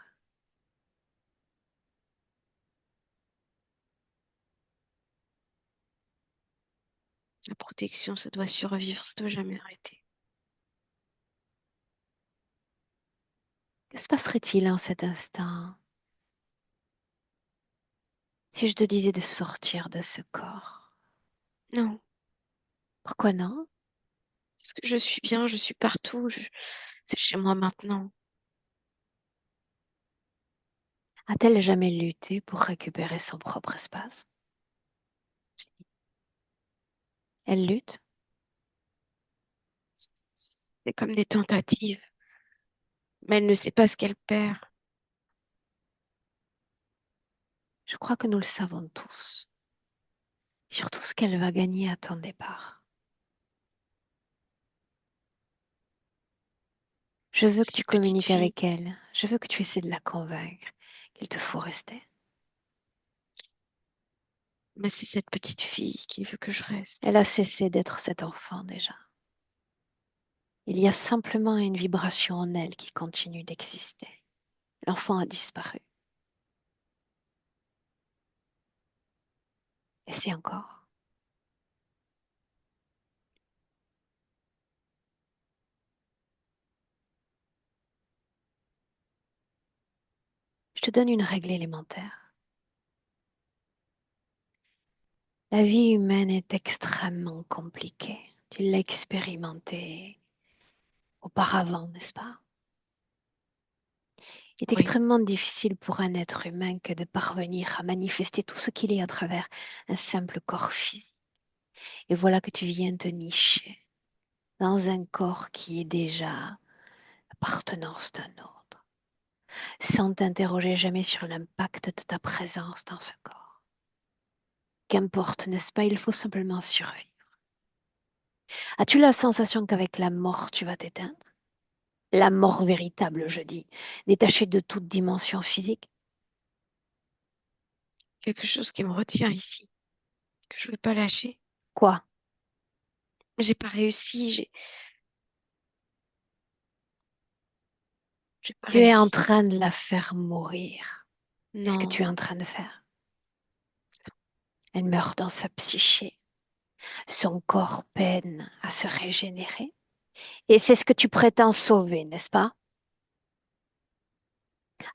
La protection, ça doit survivre, ça doit jamais arrêter. Que se passerait-il en cet instant si je te disais de sortir de ce corps? Non, Pourquoi non? parce que je suis bien, je suis partout, c'est chez moi maintenant. A-t-elle jamais lutté pour récupérer son propre espace? Elle lutte. C'est comme des tentatives, mais elle ne sait pas ce qu'elle perd. Je crois que nous le savons tous. Surtout ce qu'elle va gagner à ton départ. Je veux que tu Cette petite communiques fille, avec elle. Je veux que tu essaies de la convaincre qu'il te faut rester. mais c'est cette petite fille qui veut que je reste. Elle a cessé d'être cet enfant déjà. Il y a simplement une vibration en elle qui continue d'exister. L'enfant a disparu. Et c'est encore. Je te donne une règle élémentaire. La vie humaine est extrêmement compliquée. Tu l'as expérimenté auparavant, n'est-ce pas? Il est Oui, extrêmement difficile pour un être humain que de parvenir à manifester tout ce qu'il est à travers un simple corps physique. Et voilà que tu viens te nicher dans un corps qui est déjà l'appartenance d'un autre, sans t'interroger jamais sur l'impact de ta présence dans ce corps. Qu'importe, n'est-ce pas? Il faut simplement survivre. As-tu la sensation qu'avec la mort, tu vas t'éteindre? La mort véritable, je dis, détachée de toute dimension physique? quelque chose qui me retient ici, que je veux pas lâcher. Quoi? J'ai pas réussi, j'ai pas Tu es en réussi. train de la faire mourir. C'est ce que Non, tu es en train de faire. Elle meurt dans sa psyché. Son corps peine à se régénérer. Et c'est ce que tu prétends sauver, n'est-ce pas?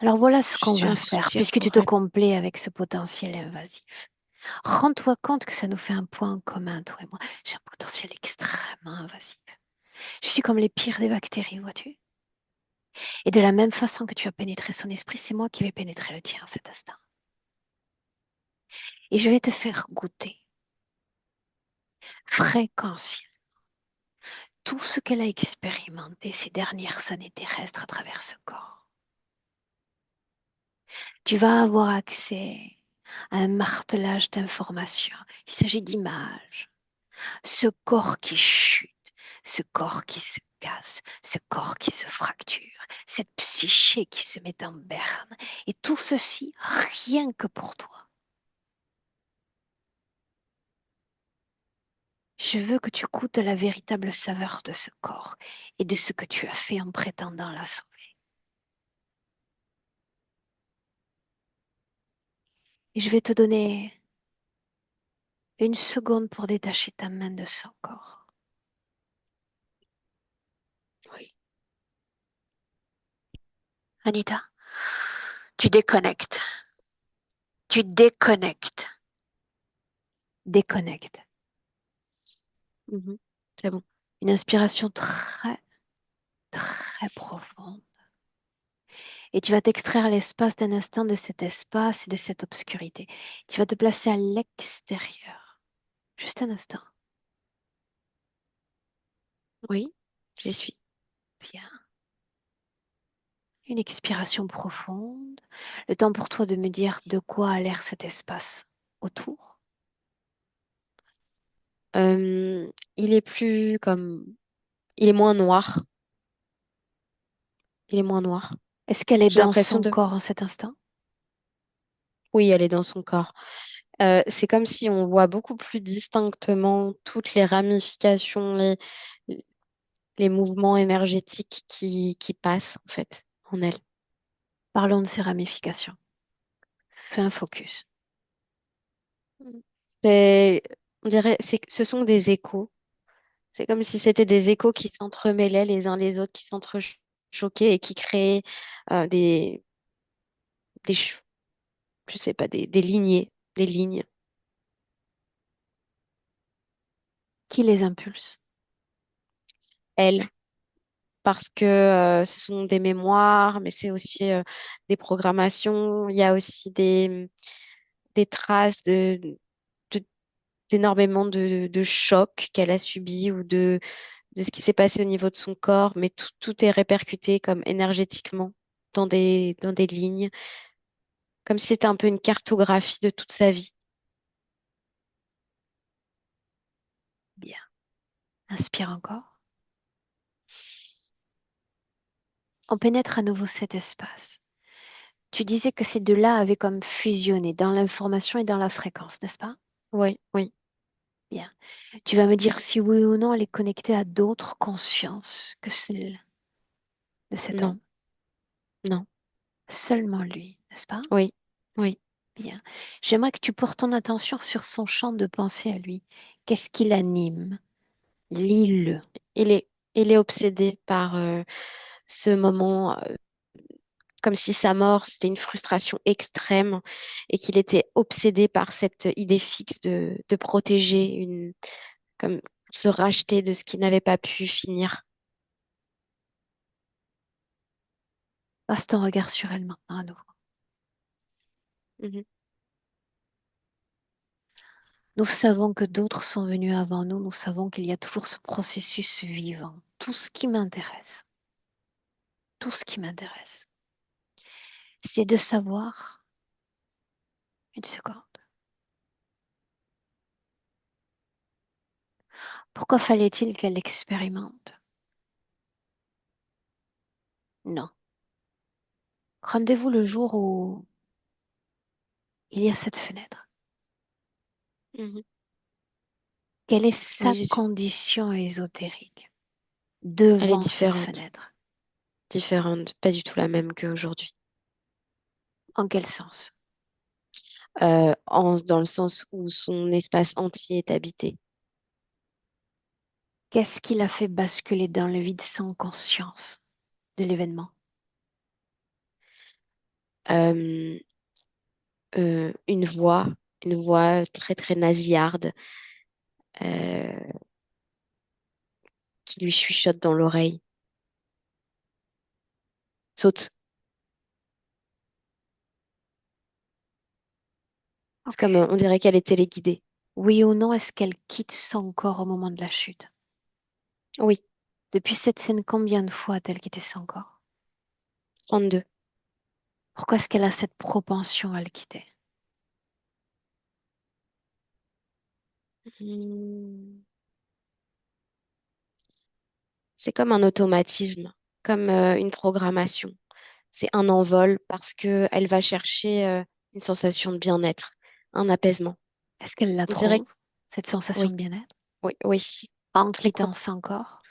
Alors voilà ce je qu'on suis va un faire, soutien puisque tu pour te elle. complais avec ce potentiel invasif. Rends-toi compte que ça nous fait un point en commun, toi et moi. J'ai un potentiel extrêmement invasif. Je suis comme les pires des bactéries, vois-tu? Et de la même façon que tu as pénétré son esprit, c'est moi qui vais pénétrer le tien à cet instant. Et je vais te faire goûter fréquentiel tout ce qu'elle a expérimenté ces dernières années terrestres à travers ce corps. Tu vas avoir accès à un martelage d'informations. Il s'agit d'images. Ce corps qui chute, ce corps qui se casse, ce corps qui se fracture, cette psyché qui se met en berne. Et tout ceci, rien que pour toi. Je veux que tu goûtes la véritable saveur de ce corps et de ce que tu as fait en prétendant la sauver. Et je vais te donner une seconde pour détacher ta main de son corps. Oui, Anita, tu déconnectes. Tu déconnectes. Déconnecte. mhm, c'est bon. Une inspiration très, très profonde. Et tu vas t'extraire l'espace d'un instant de cet espace et de cette obscurité. Tu vas te placer à l'extérieur. Juste un instant. Oui, j'y suis. Bien. Une expiration profonde. Le temps pour toi de me dire de quoi a l'air cet espace autour. Il est plus comme, il est moins noir. Il est moins noir. Est-ce qu'elle est J'ai dans l'impression son de, corps en cet instant? oui, elle est dans son corps. C'est comme si on voit beaucoup plus distinctement toutes les ramifications. les mouvements énergétiques qui passent en fait en elle. Parlons de ses ramifications. Fais un focus. C'est, on dirait, ce sont des échos. C'est comme si c'était des échos qui s'entremêlaient les uns les autres, qui s'entrechoquaient et qui créaient des, des, ch- je sais pas, des lignées, des lignes. Qui les impulse? Elle, parce que ce sont des mémoires, mais c'est aussi des programmations. Il y a aussi des traces de- d'énormément de chocs qu'elle a subis ou de ce qui s'est passé au niveau de son corps, mais tout est répercuté comme énergétiquement dans des lignes, comme si c'était un peu une cartographie de toute sa vie. Bien. Inspire encore. On pénètre à nouveau cet espace. Tu disais que ces deux-là avaient comme fusionné dans l'information et dans la fréquence, n'est-ce pas? Oui, oui, Bien. Tu vas me dire si oui ou non elle est connectée à d'autres consciences que celle de cet non, homme. non, Seulement lui, n'est-ce pas? oui, oui. Bien. J'aimerais que tu portes ton attention sur son champ de pensée à lui. Qu'est-ce qui l'anime? Lis-le. Il est, il est obsédé par ce moment, comme si sa mort, c'était une frustration extrême et qu'il était obsédé par cette idée fixe de protéger comme se racheter de ce qui n'avait pas pu finir. Passe ton regard sur elle maintenant à nouveau. Mhm. Nous savons que d'autres sont venus avant nous. Nous savons qu'il y a toujours ce processus vivant. Tout ce qui m'intéresse, c'est de savoir, une seconde, pourquoi fallait-il qu'elle l'expérimente? Non. Rendez-vous le jour où il y a cette fenêtre. Mhm. Quelle est sa Oui, condition ésotérique elle est devant cette différente, fenêtre? différente, pas du tout la même qu'aujourd'hui. En quel sens? Dans le sens où son espace entier est habité. Qu'est-ce qui l'a fait basculer dans le vide sans conscience de l'événement? Euh, une voix très très nasillarde euh, qui lui chuchote dans l'oreille. Saute. C'est Ok. comme on dirait qu'elle est téléguidée. Oui ou non, est-ce qu'elle quitte son corps au moment de la chute? Oui, Depuis cette scène, combien de fois a-t-elle quitté son corps? 32. Pourquoi est-ce qu'elle a cette propension à le quitter? Hmm. C'est comme un automatisme, comme une programmation. C'est un envol parce que elle va chercher une sensation de bien-être, un apaisement. Est-ce qu'elle la On dirait, trouve, cette sensation oui, de bien-être, oui, oui, en très quittant court. son corps?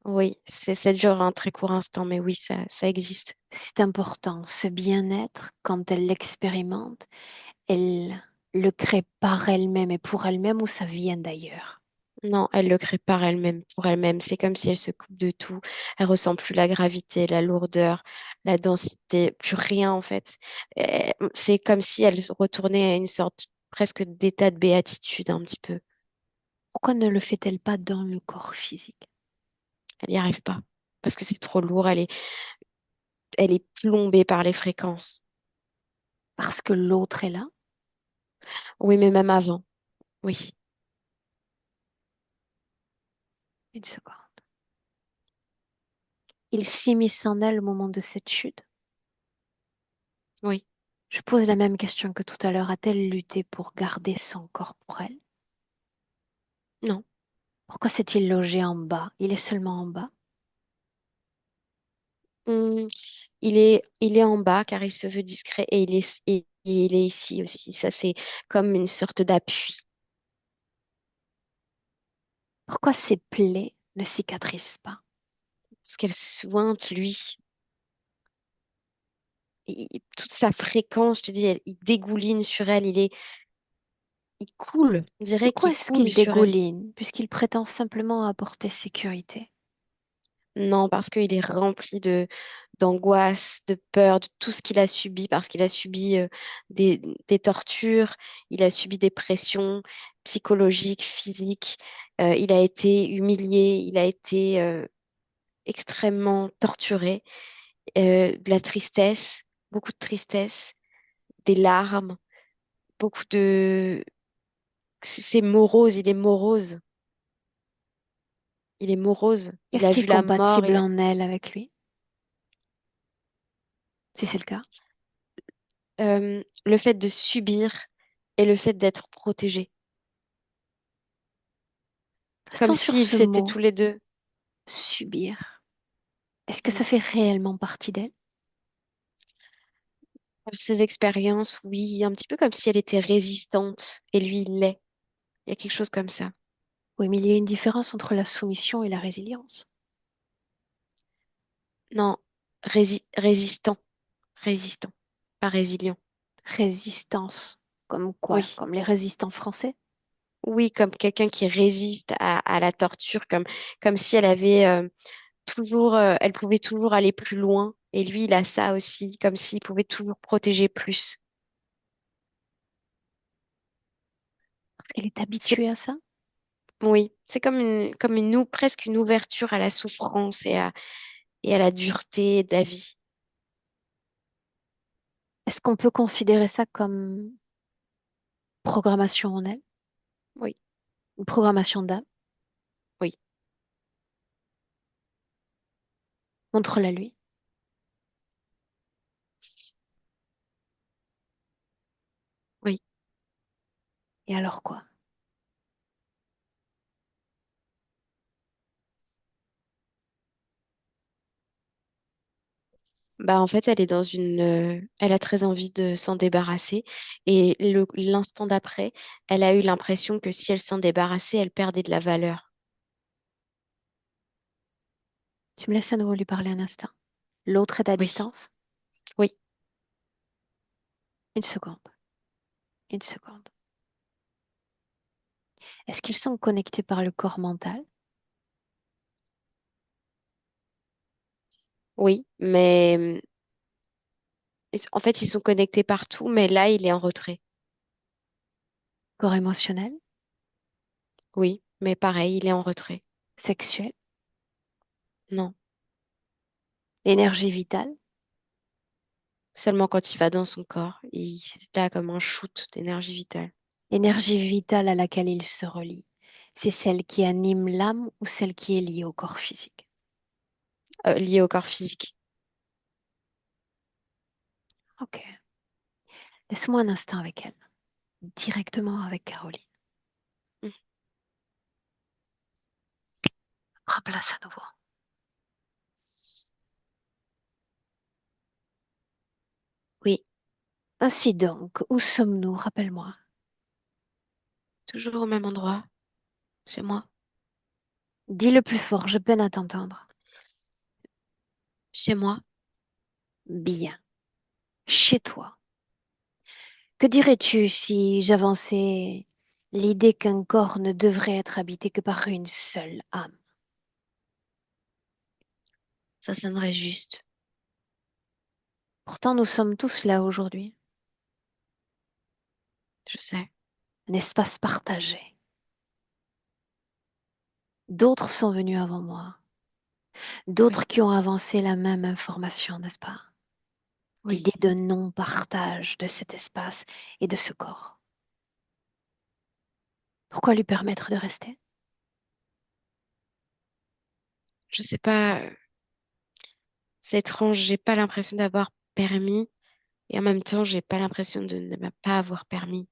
Oui, ça dure un très court instant, mais oui, ça existe. C'est important. Ce bien-être, quand elle l'expérimente, elle le crée par elle-même et pour elle-même ou ça vient d'ailleurs. Non, elle le crée par elle-même, pour elle-même. C'est comme si elle se coupe de tout. Elle ressent plus la gravité, la lourdeur, la densité, plus rien en fait. C'est comme si elle retournait à une sorte presque d'état de béatitude un petit peu. Pourquoi ne le fait-elle pas dans le corps physique? Elle n'y arrive pas parce que c'est trop lourd. Elle est plombée par les fréquences. Parce que l'autre est là? Oui, mais même avant. Oui, Une seconde. Il s'immisce en elle au moment de cette chute. oui, Je pose la même question que tout à l'heure. A-t-elle lutté pour garder son corps pour elle? non. Pourquoi s'est-il logé en bas? Il est seulement en bas. Hum, il est en bas car il se veut discret et il est ici aussi. Ça, c'est comme une sorte d'appui. Pourquoi ses plaies ne cicatrisent pas? parce qu'elle sointe lui. Toute sa fréquence, je te dis, il dégouline sur elle, il coule, on De dirait quoi qu'il est-ce coule qu'il sur elle. dégouline, puisqu'il prétend simplement apporter sécurité? Non, parce qu'il est rempli d'angoisse, de peur, de tout ce qu'il a subi, parce qu'il a subi des, des tortures, il a subi des pressions psychologiques, physiques, il a été humilié, il a été extrêmement torturé, de la tristesse, beaucoup de tristesse, des larmes, beaucoup de... C'est morose, il est morose, il est morose, il Qu'est-ce a qui est vu la mort, compatible en elle avec lui, si c'est le cas? le fait de subir et le fait d'être protégé. Comme Restons sur s'ils ce s'étaient mot, tous les deux. subir. Est-ce que Mm. ça fait réellement partie d'elle? Par ses expériences, oui, un petit peu comme si elle était résistante et lui, il l'est. Il y a quelque chose comme ça. Oui, mais il y a une différence entre la soumission et la résilience. Non, résistant, résistant, pas résilient. Résistance, comme quoi? Oui, Comme les résistants français? oui, comme quelqu'un qui résiste à la torture, comme si elle avait toujours, elle pouvait toujours aller plus loin. Et lui, il a ça aussi, comme s'il pouvait toujours protéger plus. Elle est C'est, habituée à ça? oui, c'est presque une ouverture à la souffrance et à la dureté de la vie. Est-ce qu'on peut considérer ça comme programmation en elle? Oui, Une programmation d'âme? oui, Montre-la lui. oui. Et alors quoi? Bah, en fait, elle a très envie de s'en débarrasser. Et l'instant d'après, elle a eu l'impression que si elle s'en débarrassait, elle perdait de la valeur. Tu me laisses à nouveau lui parler un instant. L'autre est à Oui, distance? oui, Une seconde. Une seconde. Est-ce qu'ils sont connectés par le corps mental? oui. Mais en fait, ils sont connectés partout, mais là, il est en retrait. Corps émotionnel? Oui, mais pareil, il est en retrait. Sexuel? Non, Énergie vitale? seulement quand il va dans son corps, il est là comme un shoot d'énergie vitale, Énergie vitale à laquelle il se relie. C'est celle qui anime l'âme ou celle qui est liée au corps physique? liée au corps physique. Ok. Laisse-moi un instant avec elle. Directement avec Caroline. Mm. Prends place à nouveau. Oui, Ainsi donc, où sommes-nous? Rappelle-moi. toujours au même endroit, chez moi. Dis le plus fort, je peine à t'entendre. Chez moi. Bien. Chez toi. Que dirais-tu si j'avançais l'idée qu'un corps ne devrait être habité que par une seule âme? Ça sonnerait juste. Pourtant, nous sommes tous là aujourd'hui. Je sais. Un espace partagé. D'autres sont venus avant moi. Oui, D'autres qui ont avancé la même information, n'est-ce pas? oui. L'idée de non-partage de cet espace et de ce corps. Pourquoi lui permettre de rester? Je sais pas. C'est étrange. J'ai pas l'impression d'avoir permis et en même temps, j'ai pas l'impression de ne pas avoir permis.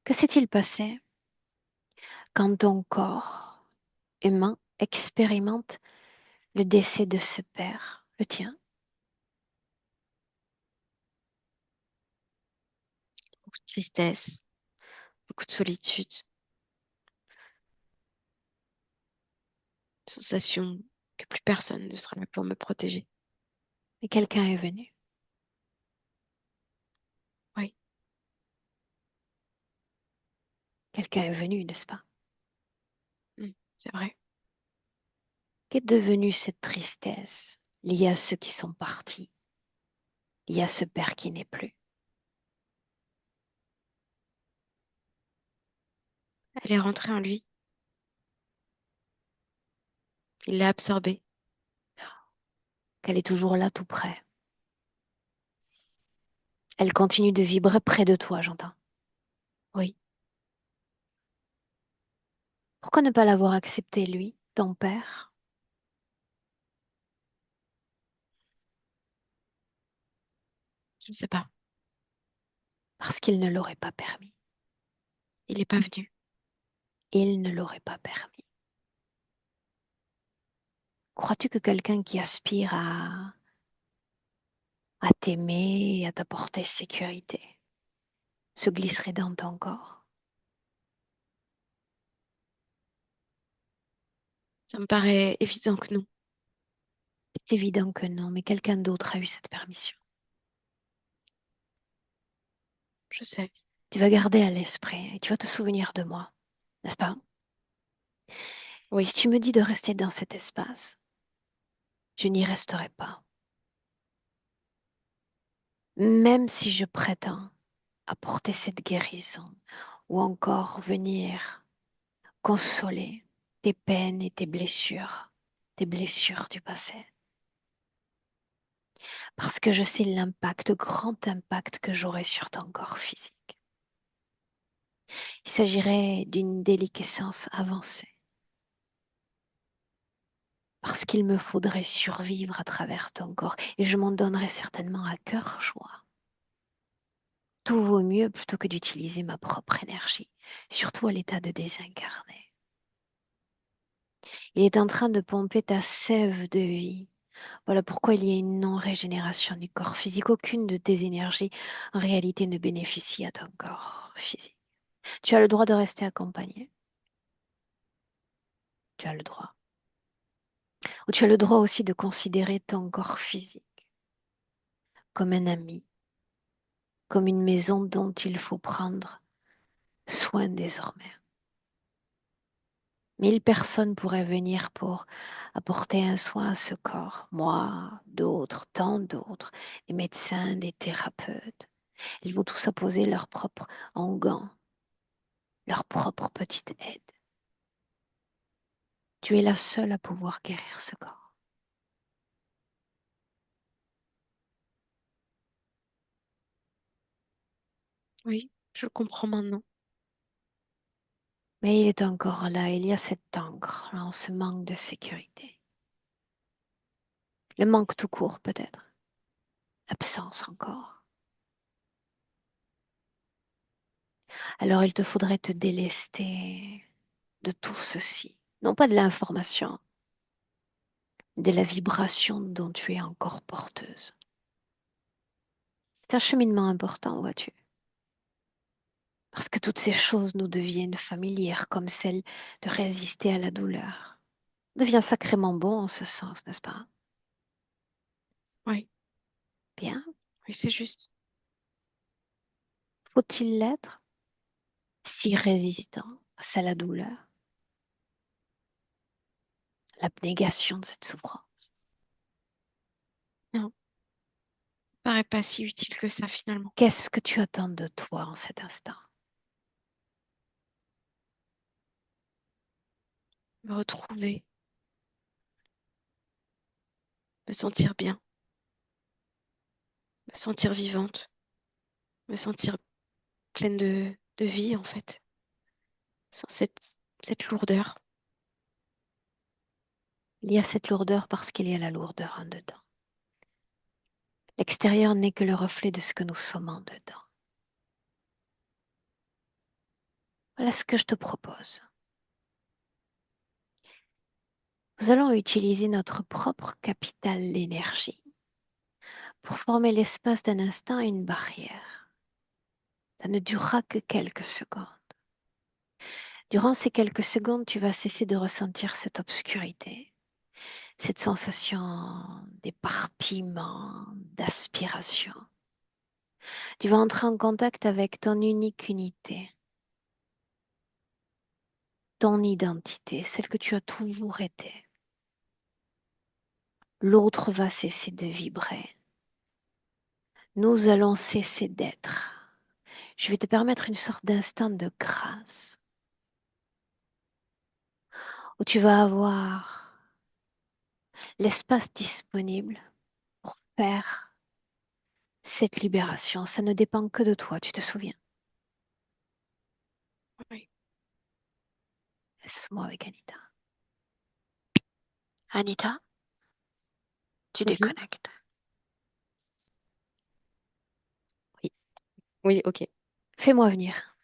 Que s'est-il passé quand ton corps humain expérimente le décès de ce père, le tien? Beaucoup de tristesse, beaucoup de solitude, sensation. que plus personne ne sera là pour me protéger. Mais quelqu'un est venu. Oui, Quelqu'un est venu, n'est-ce pas? c'est vrai. Qu'est devenue cette tristesse liée à ceux qui sont partis, liée à ce père qui n'est plus? Elle est rentrée en lui. Il l'a absorbée. Qu'elle est toujours là tout près. Elle continue de vibrer près de toi, j'entends. Oui, Pourquoi ne pas l'avoir accepté, lui, ton père? je ne sais pas. Parce qu'il ne l'aurait pas permis. Il n'est pas venu. Il ne l'aurait pas permis. Crois-tu que quelqu'un qui aspire à t'aimer et à t'apporter sécurité se glisserait dans ton corps? Ça me paraît évident que non. C'est évident que non, mais quelqu'un d'autre a eu cette permission. Je sais. Tu vas garder à l'esprit et tu vas te souvenir de moi, n'est-ce pas? Si Oui, tu me dis de rester dans cet espace, je n'y resterai pas. Même si je prétends apporter cette guérison ou encore venir consoler tes peines et tes blessures du passé. Parce que je sais l'impact, grand impact que j'aurai sur ton corps physique. Il s'agirait d'une déliquescence avancée. Parce qu'il me faudrait survivre à travers ton corps et je m'en donnerais certainement à cœur joie. Tout vaut mieux plutôt que d'utiliser ma propre énergie, surtout à l'état de désincarné. Il est en train de pomper ta sève de vie. Voilà pourquoi il y a une non-régénération du corps physique. Aucune de tes énergies, en réalité, ne bénéficie à ton corps physique. Tu as le droit de rester accompagné. Tu as le droit. Ou tu as le droit aussi de considérer ton corps physique comme un ami, comme une maison dont il faut prendre soin désormais. 1000 personnes pourraient venir pour apporter un soin à ce corps. Moi, d'autres, tant d'autres, des médecins, des thérapeutes. Ils vont tous apposer leur propre onguent, leur propre petite aide. Tu es la seule à pouvoir guérir ce corps. oui, je comprends maintenant. Mais il est encore là, il y a cette encre, là, ce manque de sécurité. Le manque tout court peut-être. L'absence encore. Alors il te faudrait te délester de tout ceci. Non pas de l'information, de la vibration dont tu es encore porteuse. C'est un cheminement important, vois-tu. Parce que toutes ces choses nous deviennent familières, comme celle de résister à la douleur. Devient sacrément bon en ce sens, n'est-ce pas? Oui, Bien. oui, c'est juste. Faut-il l'être? Si résistant face à la douleur, l'abnégation de cette souffrance. Non, ça paraît pas si utile que ça finalement. Qu'est-ce que tu attends de toi en cet instant? Me retrouver, me sentir bien, me sentir vivante, me sentir pleine de vie en fait, sans cette lourdeur. Il y a cette lourdeur parce qu'il y a la lourdeur en dedans. L'extérieur n'est que le reflet de ce que nous sommes en dedans. Voilà ce que je te propose. Nous allons utiliser notre propre capital d'énergie pour former l'espace d'un instant une barrière. Ça ne durera que quelques secondes. Durant ces quelques secondes, tu vas cesser de ressentir cette obscurité, cette sensation d'éparpillement, d'aspiration. Tu vas entrer en contact avec ton unique unité, ton identité, celle que tu as toujours été. L'autre va cesser de vibrer. Nous allons cesser d'être. Je vais te permettre une sorte d'instant de grâce où tu vas avoir l'espace disponible pour faire cette libération. Ça ne dépend que de toi, tu te souviens. Oui. Laisse-moi avec Anita. Anita, tu Mhm. déconnectes. Oui. Oui, ok. Fais-moi venir.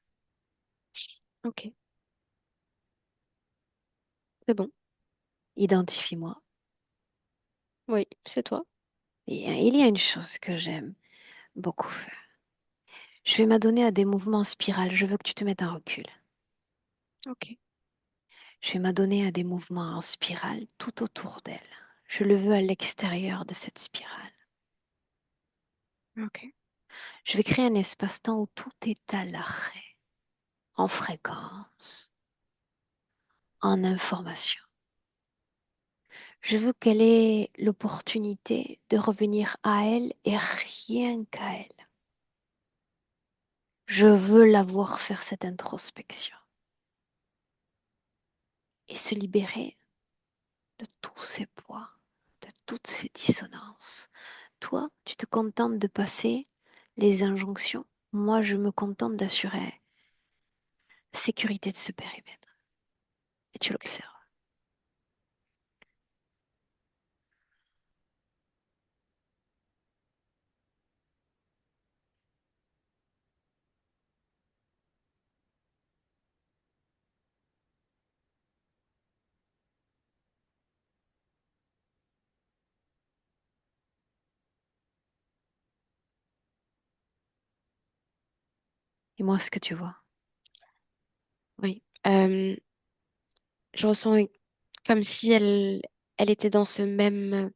Ok. C'est bon. Identifie-moi. Oui, c'est toi. Et il y a une chose que j'aime beaucoup faire. Je vais m'adonner à des mouvements en spirale. Je veux que tu te mettes en recul. Ok. Je vais m'adonner à des mouvements en spirale tout autour d'elle. Je le veux à l'extérieur de cette spirale. Ok. Je vais créer un espace-temps où tout est à l'arrêt, en fréquence, en information. Je veux qu'elle ait l'opportunité de revenir à elle et rien qu'à elle. Je veux la voir faire cette introspection et se libérer de tous ces poids, de toutes ces dissonances. Toi, tu te contentes de passer les injonctions. Moi, je me contente d'assurer la sécurité de ce périmètre. Et tu Ok. l'observes. Et moi, ce que tu vois. Oui. Je ressens comme si elle était dans ce même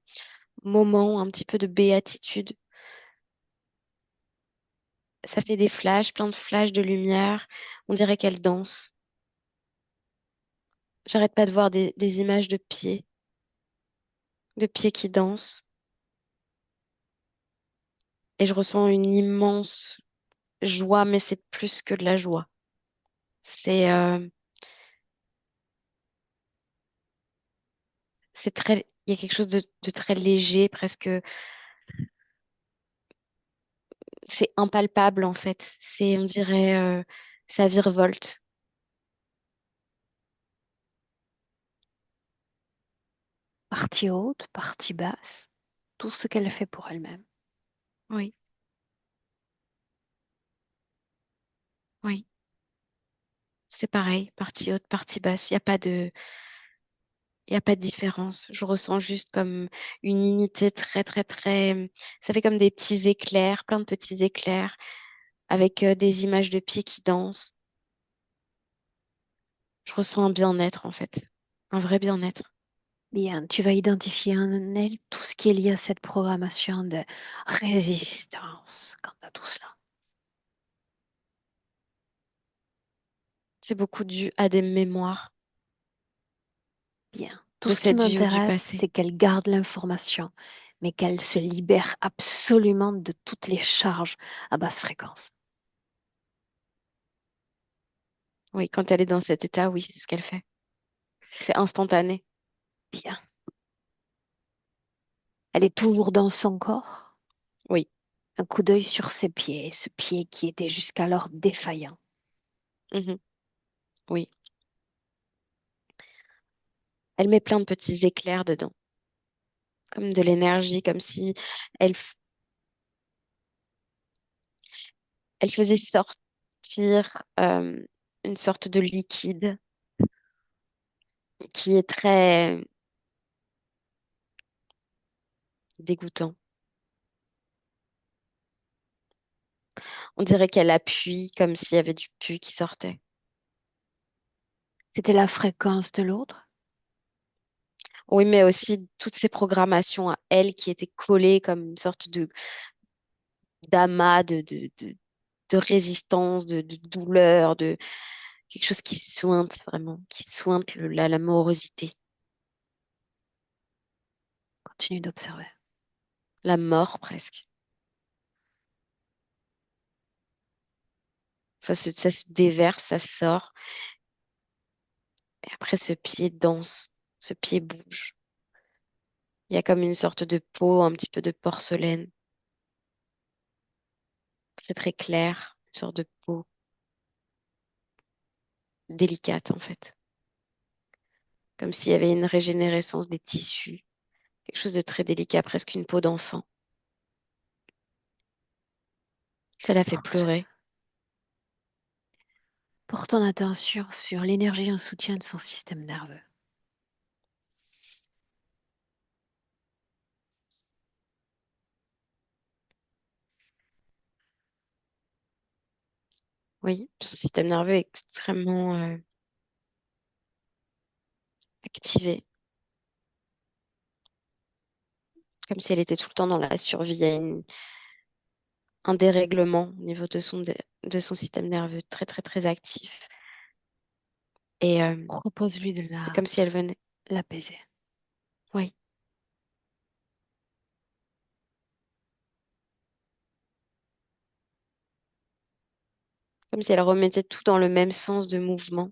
moment, un petit peu de béatitude. Ça fait des flashs, plein de flashs de lumière. On dirait qu'elle danse. J'arrête pas de voir des images de pieds qui dansent. Et je ressens une immense joie, mais c'est plus que de la joie. C'est c'est très, il y a quelque chose de très léger, presque, c'est impalpable en fait. C'est, on dirait, ça virevolte. Partie haute, partie basse, tout ce qu'elle fait pour elle-même. Oui, oui, c'est pareil, partie haute, partie basse. Il y a pas de différence. Je ressens juste comme une unité très, très, très. Ça fait comme des petits éclairs, plein de petits éclairs, avec des images de pieds qui dansent. Je ressens un bien-être en fait, un vrai bien-être. Bien, tu vas identifier en elle tout ce qui est lié à cette programmation de résistance quant à tout cela. C'est beaucoup dû à des mémoires Bien, tout de ce qui cette vie ou du m'intéresse, passé. c'est qu'elle garde l'information, mais qu'elle se libère absolument de toutes les charges à basse fréquence. Oui, quand elle est dans cet état, oui, c'est ce qu'elle fait. C'est instantané. Bien. Elle est toujours dans son corps. Oui, Un coup d'œil sur ses pieds, ce pied qui était jusqu'alors défaillant. mhm, oui. Elle met plein de petits éclairs dedans, comme de l'énergie, comme si elle, elle faisait sortir une sorte de liquide qui est très dégoûtant. On dirait qu'elle appuie comme s'il y avait du pu qui sortait. C'était la fréquence de l'autre. Oui, mais aussi toutes ces programmations à elle qui étaient collées comme une sorte de d'amas de résistance, de douleur, de quelque chose qui sointe vraiment, qui sointe la morosité, Continue d'observer. la mort presque. Ça se déverse, ça sort. Et après, ce pied danse, ce pied bouge. Il y a comme une sorte de peau, un petit peu de porcelaine, très très claire, une sorte de peau délicate en fait. Comme s'il y avait une régénérescence des tissus, quelque chose de très délicat, presque une peau d'enfant. Ça la fait Porte, pleurer. porte ton attention sur l'énergie en soutien de son système nerveux. Oui, son système nerveux est extrêmement activé, comme si elle était tout le temps dans la survie. Il y a un dérèglement au niveau de son système nerveux très très très actif. Et Propose-lui de c'est comme si elle venait. l'apaiser. Oui, comme si elle remettait tout dans le même sens de mouvement.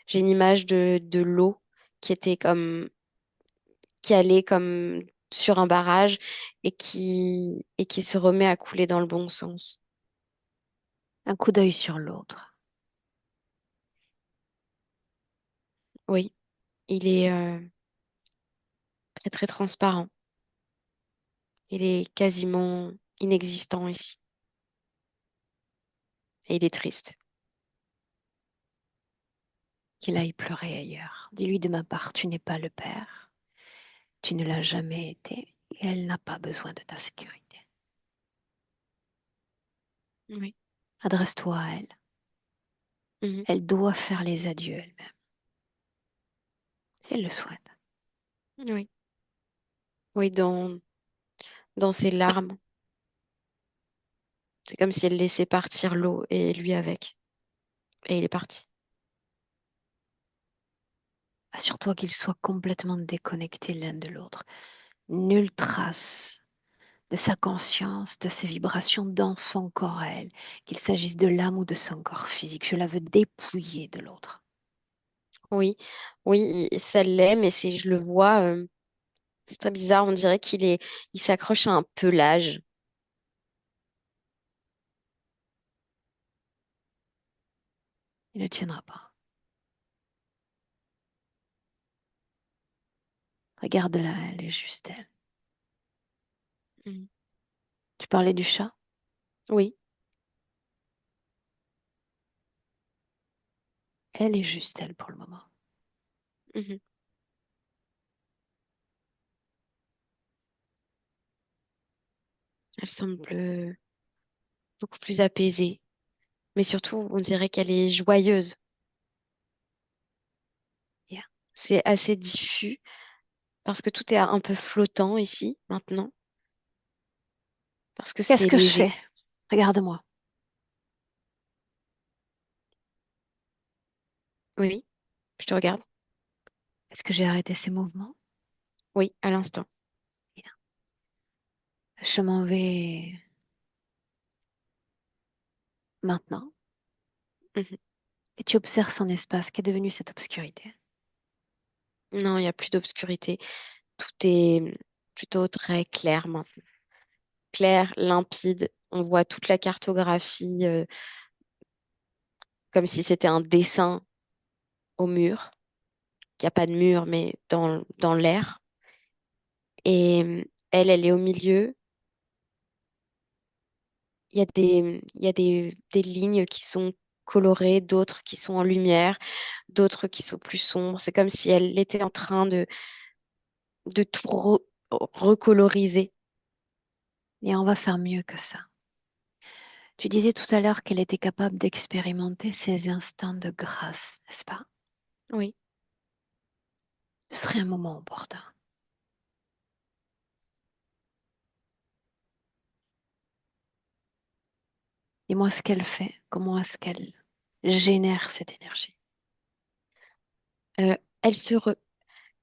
J'ai une image de l'eau qui était comme, qui allait comme sur un barrage et qui se remet à couler dans le bon sens. Un coup d'œil sur l'autre. Oui, il est très très transparent. Il est quasiment inexistant ici. Et il est triste. Qu'il aille pleurer ailleurs. Dis-lui de ma part, tu n'es pas le père. Tu ne l'as jamais été. Et elle n'a pas besoin de ta sécurité. Oui. Adresse-toi à elle. Mhm. Elle doit faire les adieux elle-même, si elle le souhaite. Oui. Oui, dans ses larmes. C'est comme si elle laissait partir l'eau et lui avec. Et il est parti. Assure-toi qu'ils soient complètement déconnectés l'un de l'autre. Nulle trace de sa conscience, de ses vibrations dans son corps à elle, qu'il s'agisse de l'âme ou de son corps physique. Je la veux dépouiller de l'autre. Oui, oui, ça l'est, mais c'est, je le vois, c'est très bizarre. On dirait il s'accroche à un pelage. Il ne tiendra pas. Regarde-la, elle est juste elle. Mhm. Tu parlais du chat? Oui. Elle est juste elle pour le moment. Mhm. Elle semble beaucoup plus apaisée. Mais surtout, on dirait qu'elle est joyeuse. Yeah. C'est assez diffus parce que tout est un peu flottant ici, maintenant, parce que Qu'est-ce c'est que je fais? léger. Regarde-moi. Oui, je te regarde. Est-ce que j'ai arrêté ces mouvements? Oui, à l'instant. Bien. Je m'en vais maintenant Mhm. et tu observes son espace qui est devenu cette obscurité. Non, il n'y a plus d'obscurité. Tout est plutôt très clair maintenant. Clair, limpide. On voit toute la cartographie comme si c'était un dessin au mur. Il n'y a pas de mur, mais dans l'air. Et elle est au milieu. Il y a des lignes qui sont colorées, d'autres qui sont en lumière, d'autres qui sont plus sombres. C'est comme si elle était en train de tout recoloriser. Et on va faire mieux que ça. Tu disais tout à l'heure qu'elle était capable d'expérimenter ces instants de grâce, n'est-ce pas? Oui. Ce serait un moment opportun. Dis-moi ce qu'elle fait, comment est-ce qu'elle génère cette énergie. Euh, elle se re-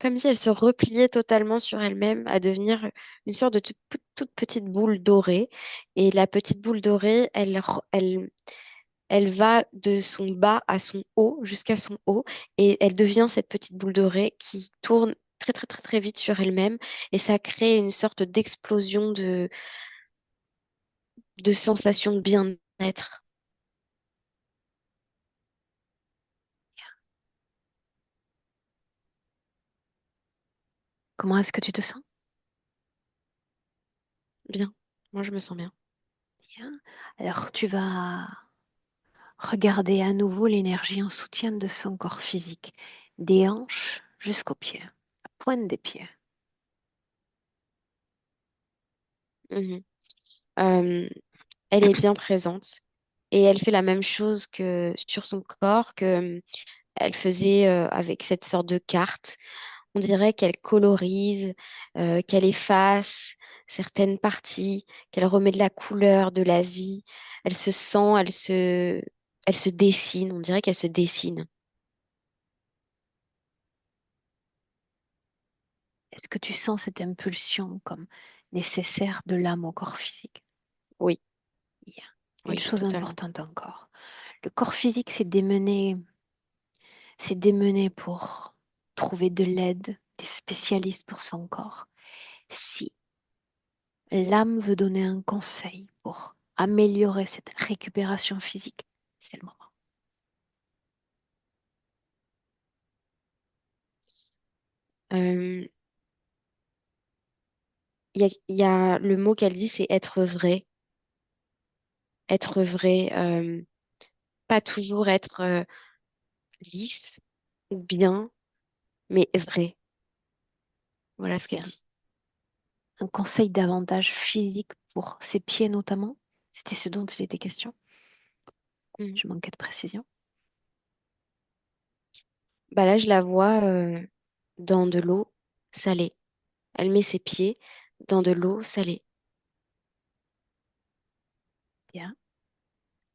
Comme si elle se repliait totalement sur elle-même à devenir une sorte de toute petite boule dorée. Et la petite boule dorée, elle va de son bas à son haut, jusqu'à son haut, et elle devient cette petite boule dorée qui tourne très très très très vite sur elle-même, et ça crée une sorte d'explosion de sensation de bien-être. Comment est-ce que tu te sens? Bien. Moi, je me sens bien. Bien. Alors, tu vas regarder à nouveau l'énergie en soutien de son corps physique, des hanches jusqu'aux pieds, la pointe des pieds. Mhm. Euh, Elle est bien présente et elle fait la même chose que sur son corps que elle faisait avec cette sorte de carte. On dirait qu'elle colorise, qu'elle efface certaines parties, qu'elle remet de la couleur, de la vie. Elle se sent, elle se dessine. On dirait qu'elle se dessine. Est-ce que tu sens cette impulsion comme nécessaire de l'âme au corps physique? Oui, Il y a une oui, chose totalement. importante encore. Le corps physique, c'est démené pour trouver de l'aide, des spécialistes pour son corps. Si l'âme veut donner un conseil pour améliorer cette récupération physique, c'est le moment. Euh, il y a le mot qu'elle dit, c'est être vrai. Être vrai, pas toujours être lisse ou bien, mais vrai. Voilà ce qu'elle Bien. dit. Un conseil davantage physique pour ses pieds notamment. C'était ce dont il était question. Mm. Je manquais de précision. Bah là, je la vois dans de l'eau salée. Elle met ses pieds dans de l'eau salée. Bien.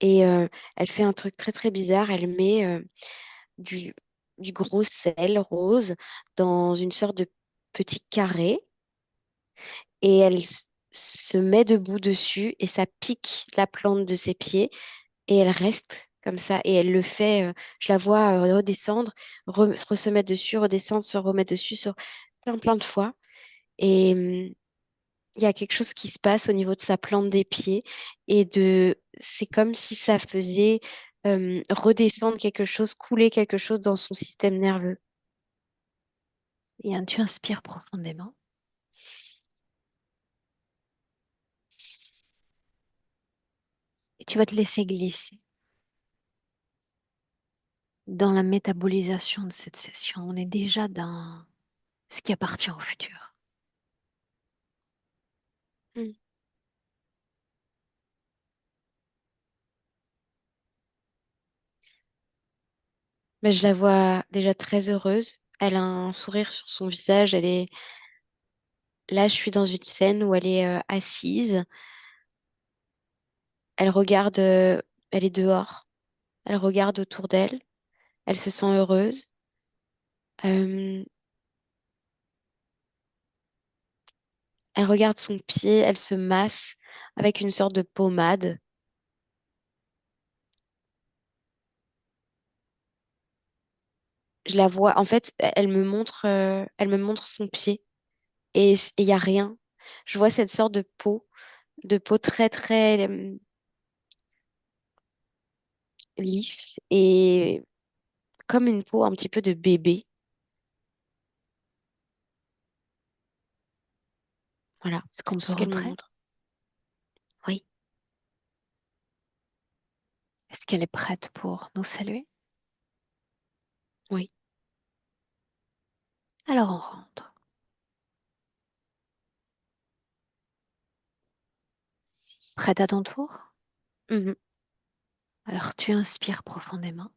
Et elle fait un truc très très bizarre. Elle met du, du gros sel rose dans une sorte de petit carré et se met debout dessus et ça pique la plante de ses pieds et elle reste comme ça et elle le fait. Je la vois redescendre, se remettre dessus, redescendre, se remettre dessus, plein plein de fois. Et il y a quelque chose qui se passe au niveau de sa plante des pieds c'est comme si ça faisait redescendre quelque chose, couler quelque chose dans son système nerveux. Et tu inspires profondément et tu vas te laisser glisser dans la métabolisation de cette session. On est déjà dans ce qui appartient au futur. Mm. Mais je la vois déjà très heureuse. Elle a un sourire sur son visage. Là, je suis dans une scène où elle est assise. Elle regarde, elle est dehors. Elle regarde autour d'elle. Elle se sent heureuse. Euh, Elle regarde son pied. Elle se masse avec une sorte de pommade. Je la vois. En fait, elle me montre son pied et il y a rien. Je vois cette sorte de peau très très lisse et comme une peau un petit peu de bébé. Voilà, Est-ce c'est qu'on tout peut ce qu'elle me rentrer? montre. Oui, Est-ce qu'elle est prête pour nous saluer? oui. Alors on rentre. Prête à ton tour? Mhm. Alors tu inspires profondément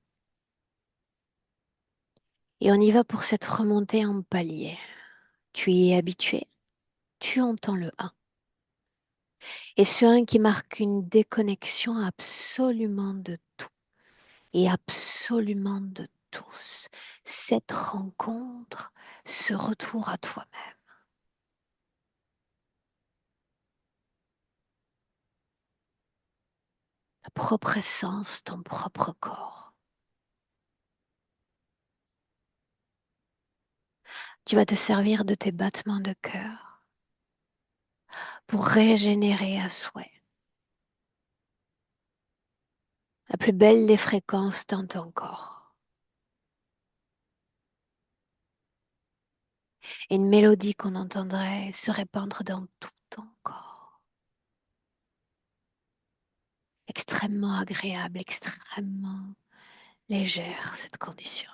Et on y va pour cette remontée en palier. Tu y es habitué, tu entends le 1. Et ce 1 qui marque une déconnexion absolument de tout et absolument de tous. Cette rencontre, ce retour à toi-même, ta propre essence, ton propre corps. Tu vas te servir de tes battements de cœur pour régénérer à souhait la plus belle des fréquences dans ton corps. Et une mélodie qu'on entendrait se répandre dans tout ton corps. Extrêmement agréable, extrêmement légère cette condition.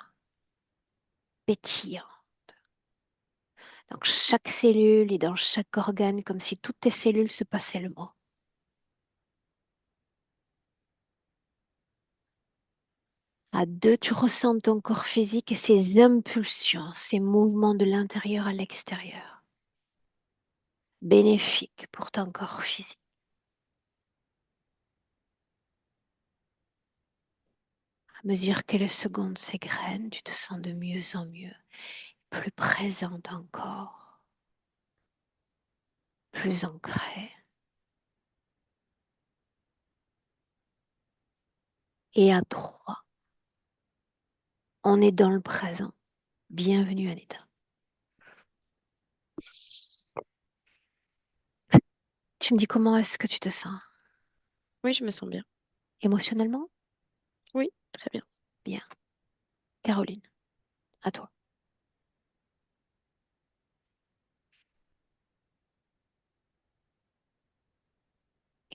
Pétillant. Dans chaque cellule et dans chaque organe, comme si toutes tes cellules se passaient le mot. À deux, tu ressens ton corps physique et ses impulsions, ses mouvements de l'intérieur à l'extérieur. Bénéfiques pour ton corps physique. À mesure que les secondes s'égrènent, tu te sens de mieux en mieux, plus présente encore, plus ancrée. Et à trois, on est dans le présent. Bienvenue Anita. Tu me dis comment est-ce que tu te sens? Oui, je me sens bien. Émotionnellement? Oui, très bien. Bien. Caroline, à toi.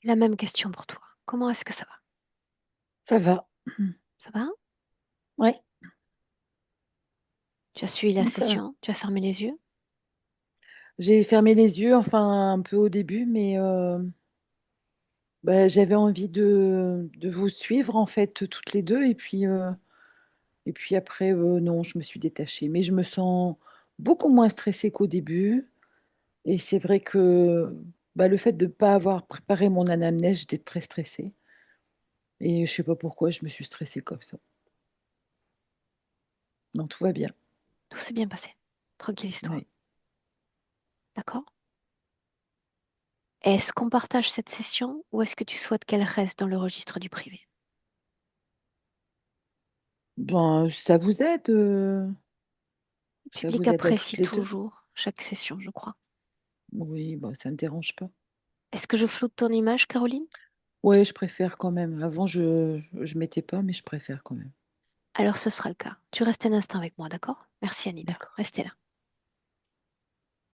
La même question pour toi. Comment est-ce que ça va? Ça va. Ça va? Oui, Tu as suivi la ça va. session? Tu as fermé les yeux? J'ai fermé les yeux, enfin un peu au début, mais bah, j'avais envie de vous suivre en fait toutes les deux et puis après non, je me suis détachée. Mais je me sens beaucoup moins stressée qu'au début et c'est vrai que bah, le fait de ne pas avoir préparé mon anamnèse, j'étais très stressée et je sais pas pourquoi je me suis stressée comme ça. Non, tout va bien. Tout s'est bien passé. Tranquillise-toi. Oui. D'accord? Est-ce qu'on partage cette session ou est-ce que tu souhaites qu'elle reste dans le registre du privé? Ben, Le ça public vous aide à toutes apprécie les deux. toujours chaque session, je crois. Oui, bon, ça ne me dérange pas. Est-ce que je floute ton image, Caroline? Oui, je préfère quand même. Avant, je mettais pas, mais je préfère quand même. Alors ce sera le cas. Tu restes un instant avec moi, d'accord? Merci Anita. D'accord. Restez là.